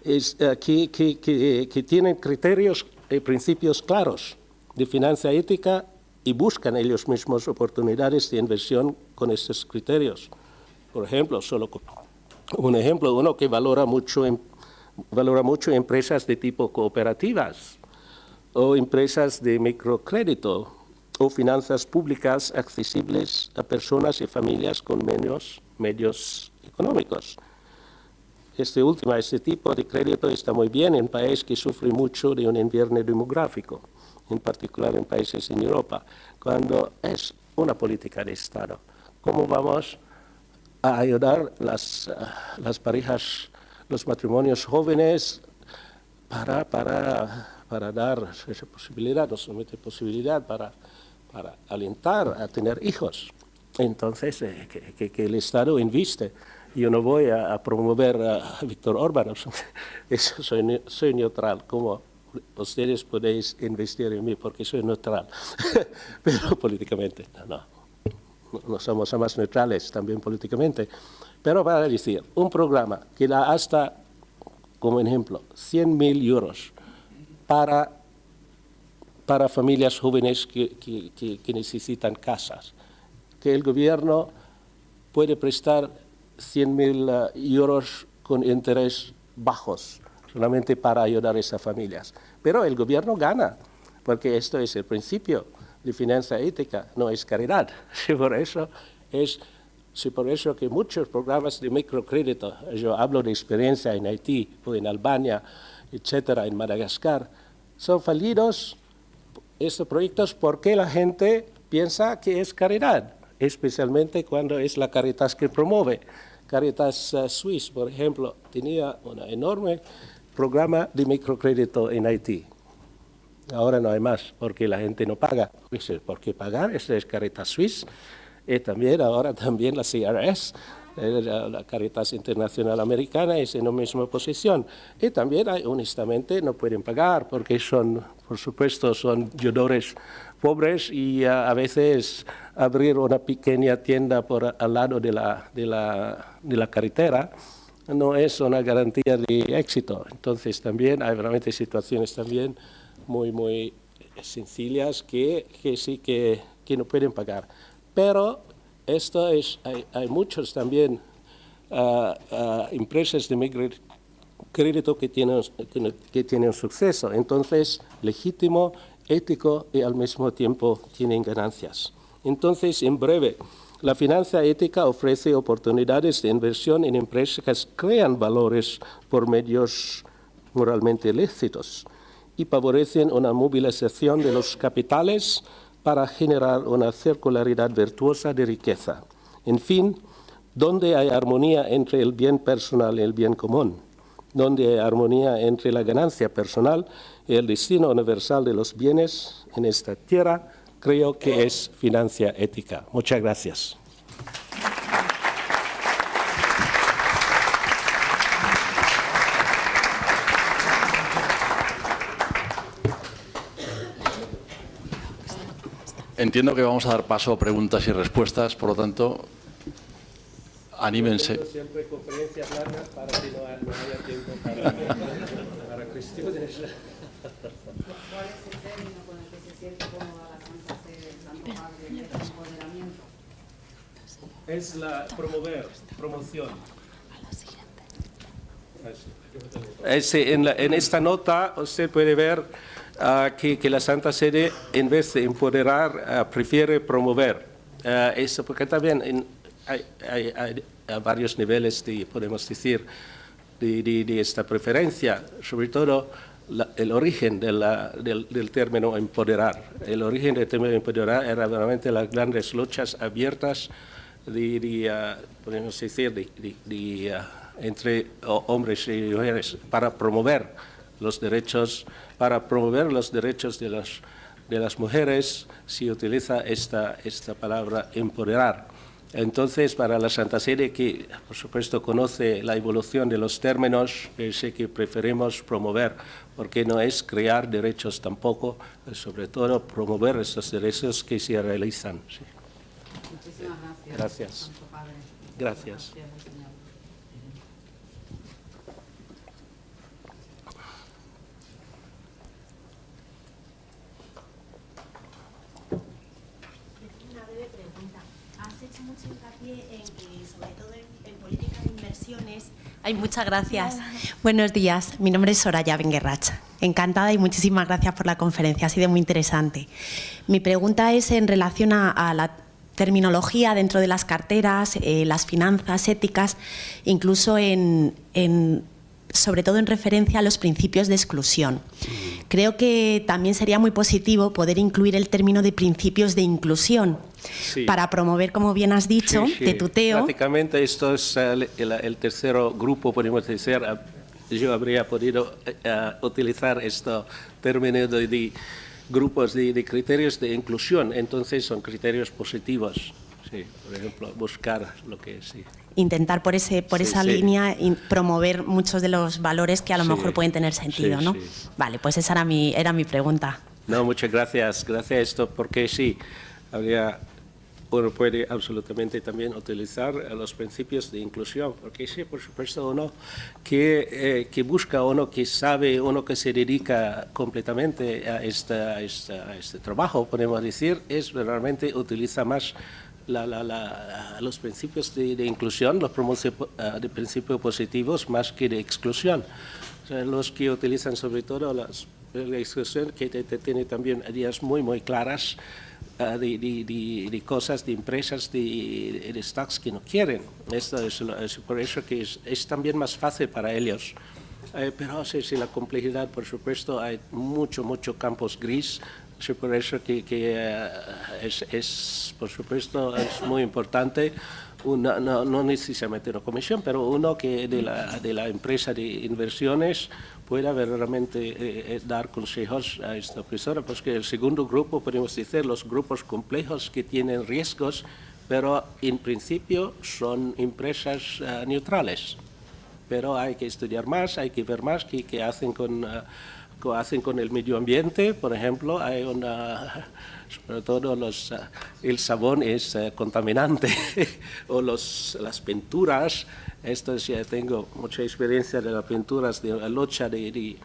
que tienen criterios y principios claros de finanza ética y buscan ellos mismos oportunidades de inversión con estos criterios. Por ejemplo, solo un ejemplo, uno que valora mucho empresas de tipo cooperativas o empresas de microcrédito o finanzas públicas accesibles a personas y familias con menos medios económicos. Este tipo de crédito está muy bien en países que sufren mucho de un invierno demográfico, en particular en países en Europa, cuando es una política de Estado. ¿Cómo vamos a ayudar las parejas, los matrimonios jóvenes para dar esa posibilidad, no solamente posibilidad, para alentar a tener hijos? Entonces, que el Estado inviste. Yo no voy a promover a Víctor Orbán, soy neutral, como ustedes podéis investir en mí porque soy neutral, pero políticamente no somos más neutrales también políticamente. Pero para decir, un programa que da hasta, como ejemplo, 100.000 euros para familias jóvenes que necesitan casas, que el gobierno puede prestar 100.000 euros con interés bajos, solamente para ayudar a esas familias. Pero el gobierno gana, porque esto es el principio de finanza ética, no es caridad. Por eso que muchos programas de microcrédito, yo hablo de experiencia en Haití, o en Albania, etcétera, en Madagascar, son fallidos estos proyectos porque la gente piensa que es caridad, especialmente cuando es la Caritas que promueve. Caritas Suisse, por ejemplo, tenía un enorme programa de microcrédito en Haití. Ahora no hay más, porque la gente no paga. ¿Por qué pagar? Esta es Caritas Suisse. Y también ahora la CRS, la Caritas Internacional Americana, es en la misma posición. Y también honestamente no pueden pagar, porque por supuesto, son deudores pobres y a veces abrir una pequeña tienda al lado de la carretera no es una garantía de éxito. Entonces también hay realmente situaciones también muy sencillas que sí que no pueden pagar. Pero hay muchos también empresas de microcrédito que tienen suceso. Entonces, legítimo, ético y al mismo tiempo tienen ganancias. Entonces, en breve, la finanza ética ofrece oportunidades de inversión en empresas que crean valores por medios moralmente lícitos y favorecen una movilización de los capitales para generar una circularidad virtuosa de riqueza. En fin, donde hay armonía entre el bien personal y el bien común, donde hay armonía entre la ganancia personal y el destino universal de los bienes en esta tierra, creo que es finanza ética. Muchas gracias. entiendo que vamos a dar paso a preguntas y respuestas, por lo tanto, anímense. Siempre conferencias largas para que no haya tiempo para cuestiones. ¿Cuál es el término con el que se siente cómoda la Santa Sede, el Santo Padre, en este empoderamiento? Es la promoción. En esta nota usted puede ver que la Santa Sede, en vez de empoderar, prefiere promover. Eso porque también hay varios niveles, podemos decir, de esta preferencia, sobre todo el origen del término empoderar. El origen del término empoderar era realmente las grandes luchas abiertas podemos decir, entre hombres y mujeres para promover los derechos de las mujeres. Se utiliza esta palabra empoderar. Entonces, para la Santa Sede, que por supuesto conoce la evolución de los términos, sé que preferimos promover, porque no es crear derechos tampoco, sobre todo promover estos derechos que se realizan. Sí. Muchísimas gracias. Gracias. Santo Padre. Gracias. Gracias, Señor. Una breve pregunta. Has hecho mucho hincapié en que, sobre todo en política de inversiones... Ay, muchas gracias. Buenos días. Mi nombre es Soraya Benguerrach. Encantada y muchísimas gracias por la conferencia. Ha sido muy interesante. Mi pregunta es en relación a la terminología dentro de las carteras, las finanzas éticas, incluso sobre todo en referencia a los principios de exclusión. Creo que también sería muy positivo poder incluir el término de principios de inclusión, sí, para promover, como bien has dicho, sí, de tuteo. Prácticamente esto es el tercer grupo, podemos decir. Yo habría podido utilizar este término de grupos de criterios de inclusión, entonces son criterios positivos. Sí, por ejemplo, buscar lo que sí. Intentar por esa línea promover muchos de los valores que a lo mejor pueden tener sentido, ¿no? Sí. Vale, pues esa era mi pregunta. No, muchas gracias. Gracias a esto, porque sí, uno puede absolutamente también utilizar los principios de inclusión, porque sí, por supuesto, uno que busca, uno que sabe, uno que se dedica completamente a este trabajo, podemos decir, realmente utiliza más los principios de inclusión, los de principios positivos más que de exclusión. O sea, los que utilizan sobre todo la exclusión, que tiene también ideas muy, muy claras de cosas, de empresas, de stocks que no quieren. Esto es por eso que es también más fácil para ellos. Pero sí, la complejidad, por supuesto, hay mucho campos gris. Sí, por eso que por supuesto, es muy importante, no necesariamente una comisión, pero uno que de la empresa de inversiones pueda verdaderamente dar consejos a esta persona, porque el segundo grupo, podemos decir, los grupos complejos que tienen riesgos, pero en principio son empresas neutrales. Pero hay que estudiar más, hay que ver más qué hacen con el medio ambiente. Por ejemplo, hay sobre todo el sabón es contaminante, o las pinturas. Esto ya tengo mucha experiencia de las pinturas, de la lucha de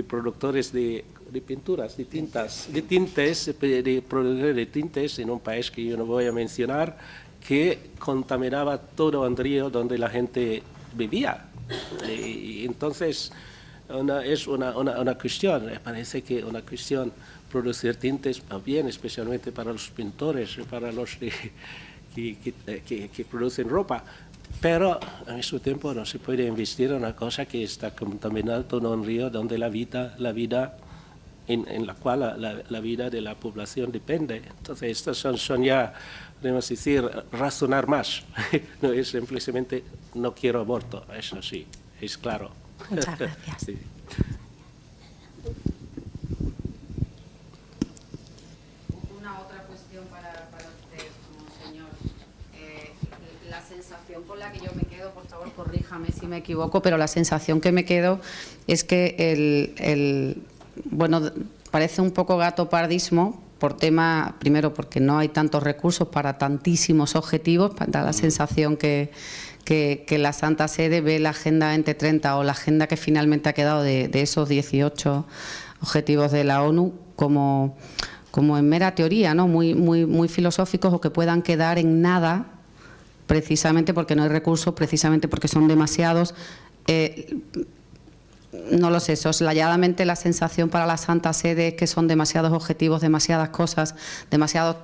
productores de pinturas, de tintes, de productores de tintes en un país que yo no voy a mencionar, que contaminaba todo un río donde la gente vivía. Y entonces, es una cuestión, me parece que una cuestión producir tintes bien, especialmente para los pintores, para los que producen ropa, pero al mismo tiempo no se puede investir en una cosa que está contaminando todo un río donde la vida en la cual la vida de la población depende. Entonces, estos son ya, podemos decir, razonar más. No es simplemente no quiero aborto, eso sí, es claro. Muchas gracias. Sí. Una otra cuestión para usted, señor. La sensación con la que yo me quedo, por favor, corríjame si me equivoco, pero la sensación que me quedo es que bueno, parece un poco gatopardismo por tema, primero porque no hay tantos recursos para tantísimos objetivos, da la sensación que la Santa Sede ve la Agenda 2030 o la agenda que finalmente ha quedado de esos 18 objetivos de la ONU como en mera teoría, ¿no? muy filosóficos, o que puedan quedar en nada, precisamente porque no hay recursos, precisamente porque son demasiados. No lo sé, soslayadamente la sensación para la Santa Sede es que son demasiados objetivos, demasiadas cosas, demasiados,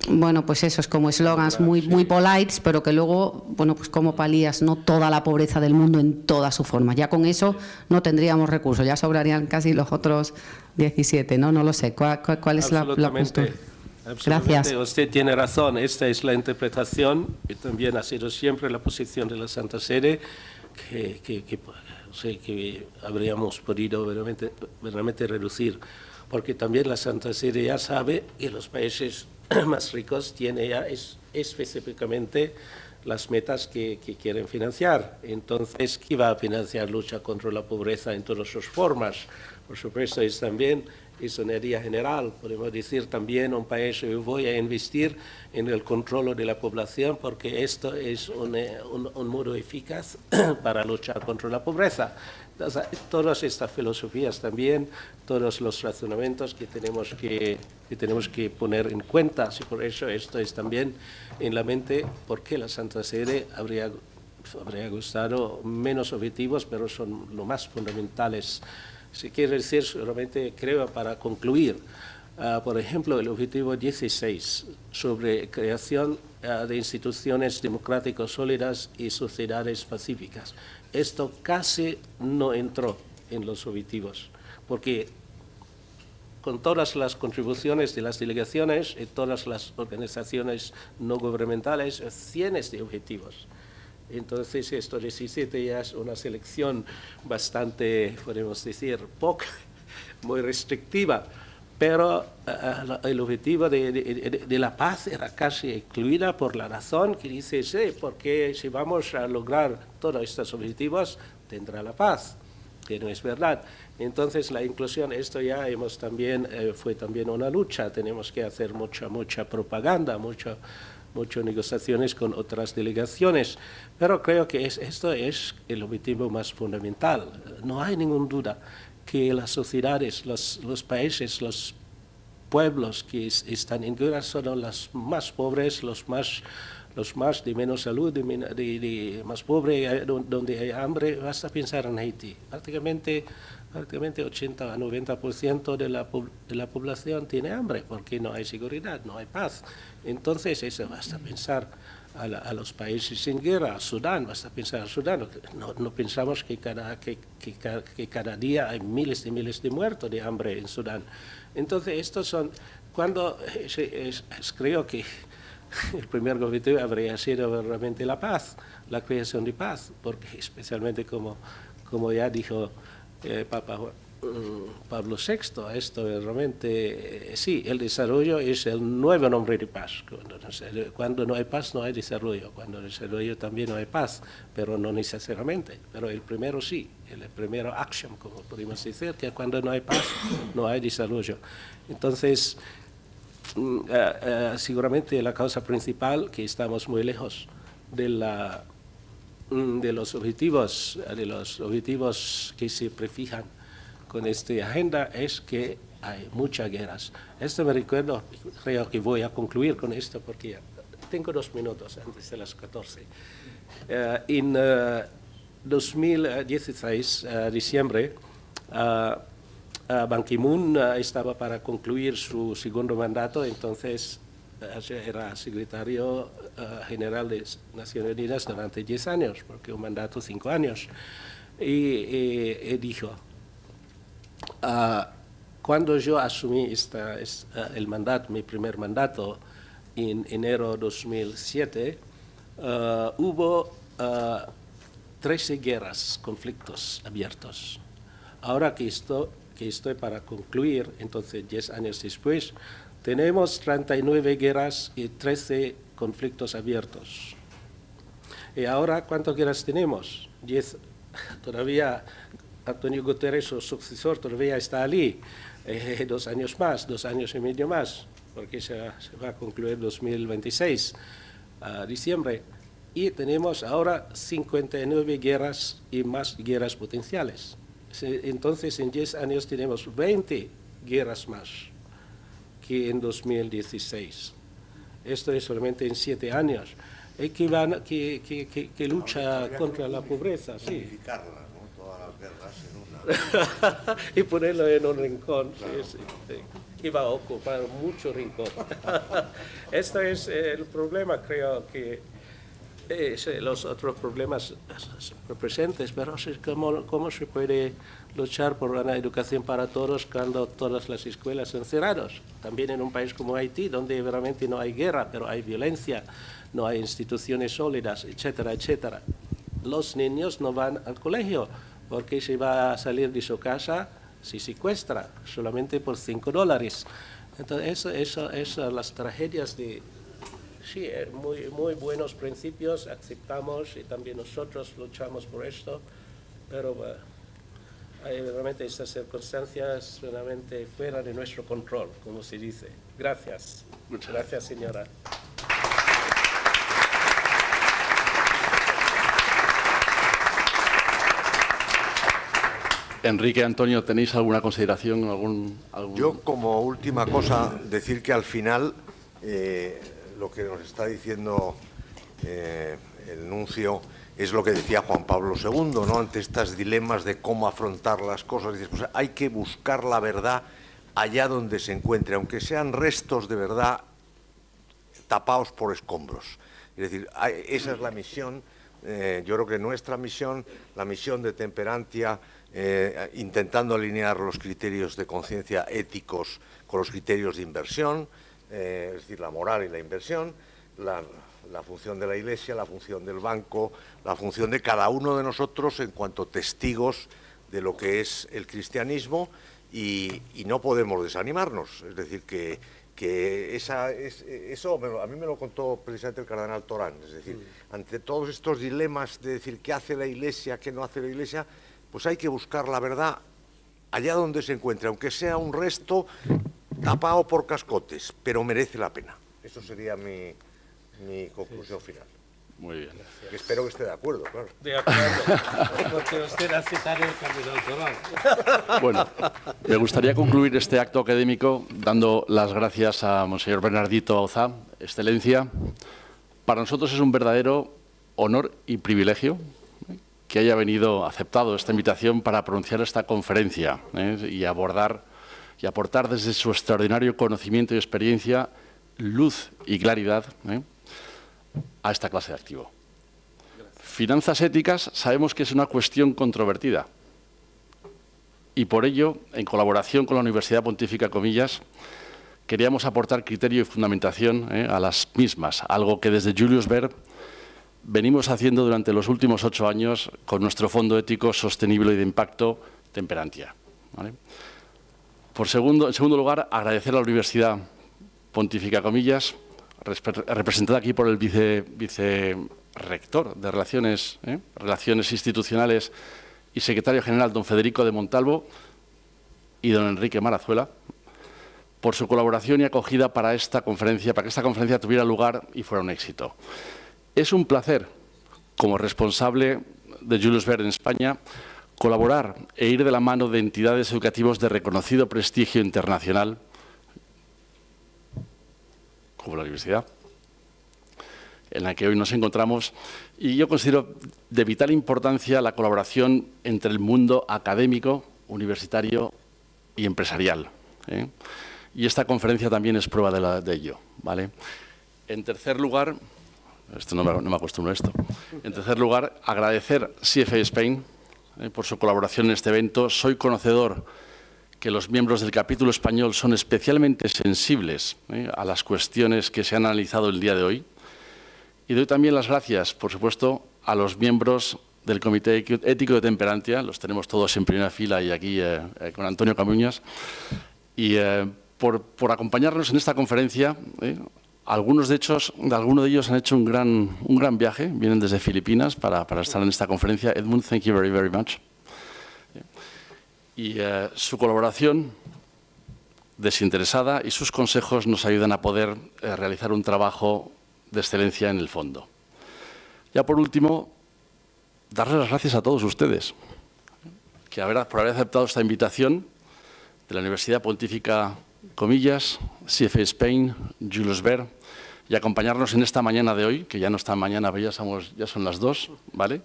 bueno, pues eso, es como eslogans muy polites, pero que luego, bueno, pues como palías no toda la pobreza del mundo en toda su forma. Ya con eso no tendríamos recursos, ya sobrarían casi los otros 17, ¿no? No lo sé, ¿cuál es la postura? Gracias. Usted tiene razón, esta es la interpretación y también ha sido siempre la posición de la Santa Sede, que habríamos podido verdaderamente reducir, porque también la Santa Sede ya sabe que los países más ricos tienen ya específicamente las metas que quieren financiar. Entonces, ¿qué va a financiar? Lucha contra la pobreza en todas sus formas. Por supuesto, es una idea general. Podemos decir también un país, yo voy a investir en el control de la población porque esto es un modo eficaz para luchar contra la pobreza. Entonces, todas estas filosofías también, todos los razonamientos que tenemos que poner en cuenta. Y por eso esto es también en la mente porque la Santa Sede habría gustado menos objetivos, pero son lo más fundamentales. Si quiere decir, solamente creo para concluir, por ejemplo, el objetivo 16 sobre creación de instituciones democráticas sólidas y sociedades pacíficas. Esto casi no entró en los objetivos, porque con todas las contribuciones de las delegaciones y todas las organizaciones no gubernamentales, cientos de objetivos. Entonces, esto 17 ya es una selección bastante, podemos decir, poca, muy restrictiva, pero el objetivo de la paz era casi excluida por la razón que dice, sí, porque si vamos a lograr todos estos objetivos, tendrá la paz, que no es verdad. Entonces, la inclusión, esto ya fue también una lucha, tenemos que hacer mucha propaganda, muchas negociaciones con otras delegaciones, pero creo que esto es el objetivo más fundamental. No hay ninguna duda que las sociedades, los países, los pueblos que están en guerra son los más pobres, los más de menos salud, de más pobre, donde hay hambre. Basta pensar en Haití. Prácticamente 80 a 90% de la población tiene hambre porque no hay seguridad, no hay paz. Entonces, eso basta pensar a los países en guerra, a Sudán, basta pensar a Sudán. No pensamos que cada día hay miles de muertos de hambre en Sudán. Entonces, estos son, creo que el primer objetivo habría sido realmente la paz, la creación de paz, porque especialmente como ya dijo Pablo VI, esto realmente, sí, el desarrollo es el nuevo nombre de paz. Cuando no hay paz no hay desarrollo, cuando hay desarrollo también no hay paz, pero no necesariamente, pero el primero sí, el primero action, como podemos decir, que cuando no hay paz no hay desarrollo. Entonces, seguramente la causa principal que estamos muy lejos de los objetivos que se prefijan con esta agenda es que hay muchas guerras. Esto me recuerdo, creo que voy a concluir con esto porque tengo 2 minutos antes de las 14. En 2016, diciembre, Ban Ki-moon estaba para concluir su segundo mandato, entonces era secretario general de Naciones Unidas durante 10 años, porque un mandato 5 años. Y dijo, cuando yo asumí el mandato, mi primer mandato, en enero de 2007, hubo 13 guerras, conflictos abiertos. Ahora que estoy para concluir, entonces 10 años después, tenemos 39 guerras y 13 conflictos abiertos. ¿Y ahora cuántas guerras tenemos? 10. Todavía Antonio Guterres, su sucesor, todavía está allí, 2 años más, 2 años y medio más, porque se va a concluir 2026, a diciembre. Y tenemos ahora 59 guerras y más guerras potenciales. Entonces, en 10 años tenemos 20 guerras más que en 2016. Esto es solamente en 7 años. Y que lucha contra la pobreza, sí. Todas las guerras en una. Y ponerlo en un rincón, sí. Que va a ocupar mucho rincón. Este es el problema, creo que los otros problemas presentes, pero ¿cómo se puede luchar por una educación para todos cuando todas las escuelas son cerradas? También en un país como Haití, donde realmente no hay guerra, pero hay violencia, no hay instituciones sólidas, etcétera, etcétera. Los niños no van al colegio porque se va a salir de su casa, se secuestra solamente por $5. Entonces, eso las tragedias de... Sí, muy buenos principios, aceptamos y también nosotros luchamos por esto, pero hay realmente estas circunstancias realmente fuera de nuestro control, como se dice. Gracias. Muchas gracias, señora. Enrique, Antonio, ¿tenéis alguna consideración? Algún... Yo, como última cosa, decir que al final lo que nos está diciendo el nuncio es lo que decía Juan Pablo II, ¿no? Ante estos dilemas de cómo afrontar las cosas. Dices, pues hay que buscar la verdad allá donde se encuentre, aunque sean restos de verdad tapados por escombros. Es decir, esa es la misión. Yo creo que nuestra misión, la misión de Temperantia, intentando alinear los criterios de conciencia éticos con los criterios de inversión, es decir, la moral y la inversión, la función de la Iglesia, la función del banco, la función de cada uno de nosotros en cuanto testigos de lo que es el cristianismo, y no podemos desanimarnos. Es decir, que eso a mí me lo contó precisamente el cardenal Torán. Es decir, ante todos estos dilemas de decir qué hace la Iglesia, qué no hace la Iglesia, pues hay que buscar la verdad allá donde se encuentre, aunque sea un resto tapado por cascotes, pero merece la pena. Eso sería mi conclusión final. Muy bien. Que espero que esté de acuerdo, claro. De acuerdo, porque usted ha citado el cardenal Torán. Bueno, me gustaría concluir este acto académico dando las gracias a Monseñor Bernardito Auzá, Excelencia. Para nosotros es un verdadero honor y privilegio que haya venido aceptado esta invitación para pronunciar esta conferencia y abordar y aportar desde su extraordinario conocimiento y experiencia luz y claridad a esta clase de activo. Finanzas éticas sabemos que es una cuestión controvertida y por ello, en colaboración con la Universidad Pontificia Comillas, queríamos aportar criterio y fundamentación a las mismas, algo que desde Julius Baer venimos haciendo durante los últimos 8 años con nuestro Fondo Ético Sostenible y de Impacto Temperantia. ¿Vale? En segundo lugar, agradecer a la Universidad Pontificia Comillas, representada aquí por el vicerrector de Relaciones Institucionales y secretario general, don Federico de Montalvo, y don Enrique Marazuela, por su colaboración y acogida para esta conferencia, para que esta conferencia tuviera lugar y fuera un éxito. Es un placer, como responsable de Julius Baer en España, colaborar e ir de la mano de entidades educativas de reconocido prestigio internacional, como la universidad, en la que hoy nos encontramos, y yo considero de vital importancia la colaboración entre el mundo académico, universitario y empresarial. Y esta conferencia también es prueba de ello, ¿vale? En tercer lugar, no me acostumbro a esto. En tercer lugar, agradecer CFA Spain por su colaboración en este evento. Soy conocedor que los miembros del capítulo español son especialmente sensibles a las cuestiones que se han analizado el día de hoy. Y doy también las gracias, por supuesto, a los miembros del Comité Ético de Temperantia, los tenemos todos en primera fila y aquí con Antonio Camuñas, y por acompañarnos en esta conferencia. Algunos de ellos han hecho un gran viaje, vienen desde Filipinas para estar en esta conferencia. Edmund, thank you very, very much. y su colaboración desinteresada y sus consejos nos ayudan a poder realizar un trabajo de excelencia en el fondo. Ya por último, darles las gracias a todos ustedes por haber aceptado esta invitación de la Universidad Pontífica Comillas, CFA Spain, Julius Baer, y acompañarnos en esta mañana de hoy, que ya no está mañana, pero ya son las 2, ¿vale?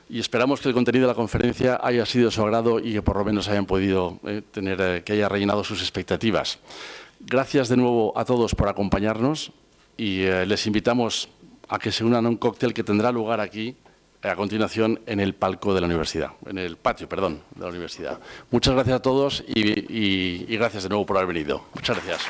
Y esperamos que el contenido de la conferencia haya sido de su agrado y que por lo menos hayan podido que haya rellenado sus expectativas. Gracias de nuevo a todos por acompañarnos y les invitamos a que se unan a un cóctel que tendrá lugar aquí a continuación en el palco de la universidad, en el patio, perdón, de la universidad. Muchas gracias a todos y gracias de nuevo por haber venido. Muchas gracias.